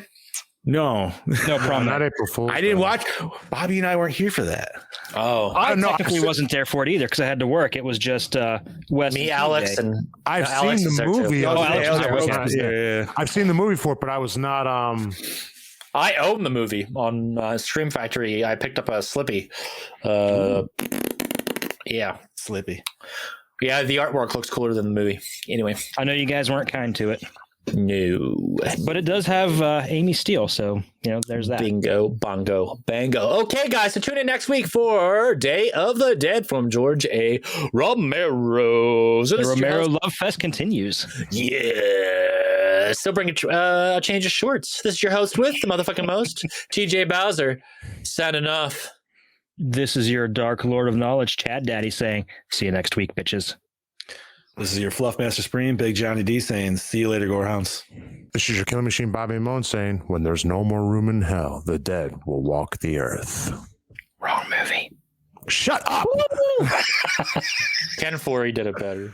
No, prom night. Not April Fool's. I didn't watch. Bobby and I weren't here for that. Oh, I technically wasn't there for it either because I had to work. It was just Wes, me, Alex, and I've seen the movie. I've seen the movie for it, but I was not. I own the movie on Scream Factory. I picked up a Slippy. Yeah, Slippy. Yeah, the artwork looks cooler than the movie. Anyway, I know you guys weren't kind to it. No, but it does have Amy Steele, so there's that. Bingo, bongo, bango. Okay, guys, so tune in next week for Day of the Dead from George A. Romero. So the Romero Love Fest continues. Yeah, still bring a change of shorts. This is your host with the motherfucking most, TJ Bowser, signing off. This is your Dark Lord of Knowledge, Chad Daddy, saying, "See you next week, bitches." This is your Fluff Master Supreme, Big Johnny D saying, "See you later, Gorehounds." This is your Killing Machine, Bobby Moan saying, "When there's no more room in hell, the dead will walk the earth." Wrong movie. Shut up. Ken Forey did it better.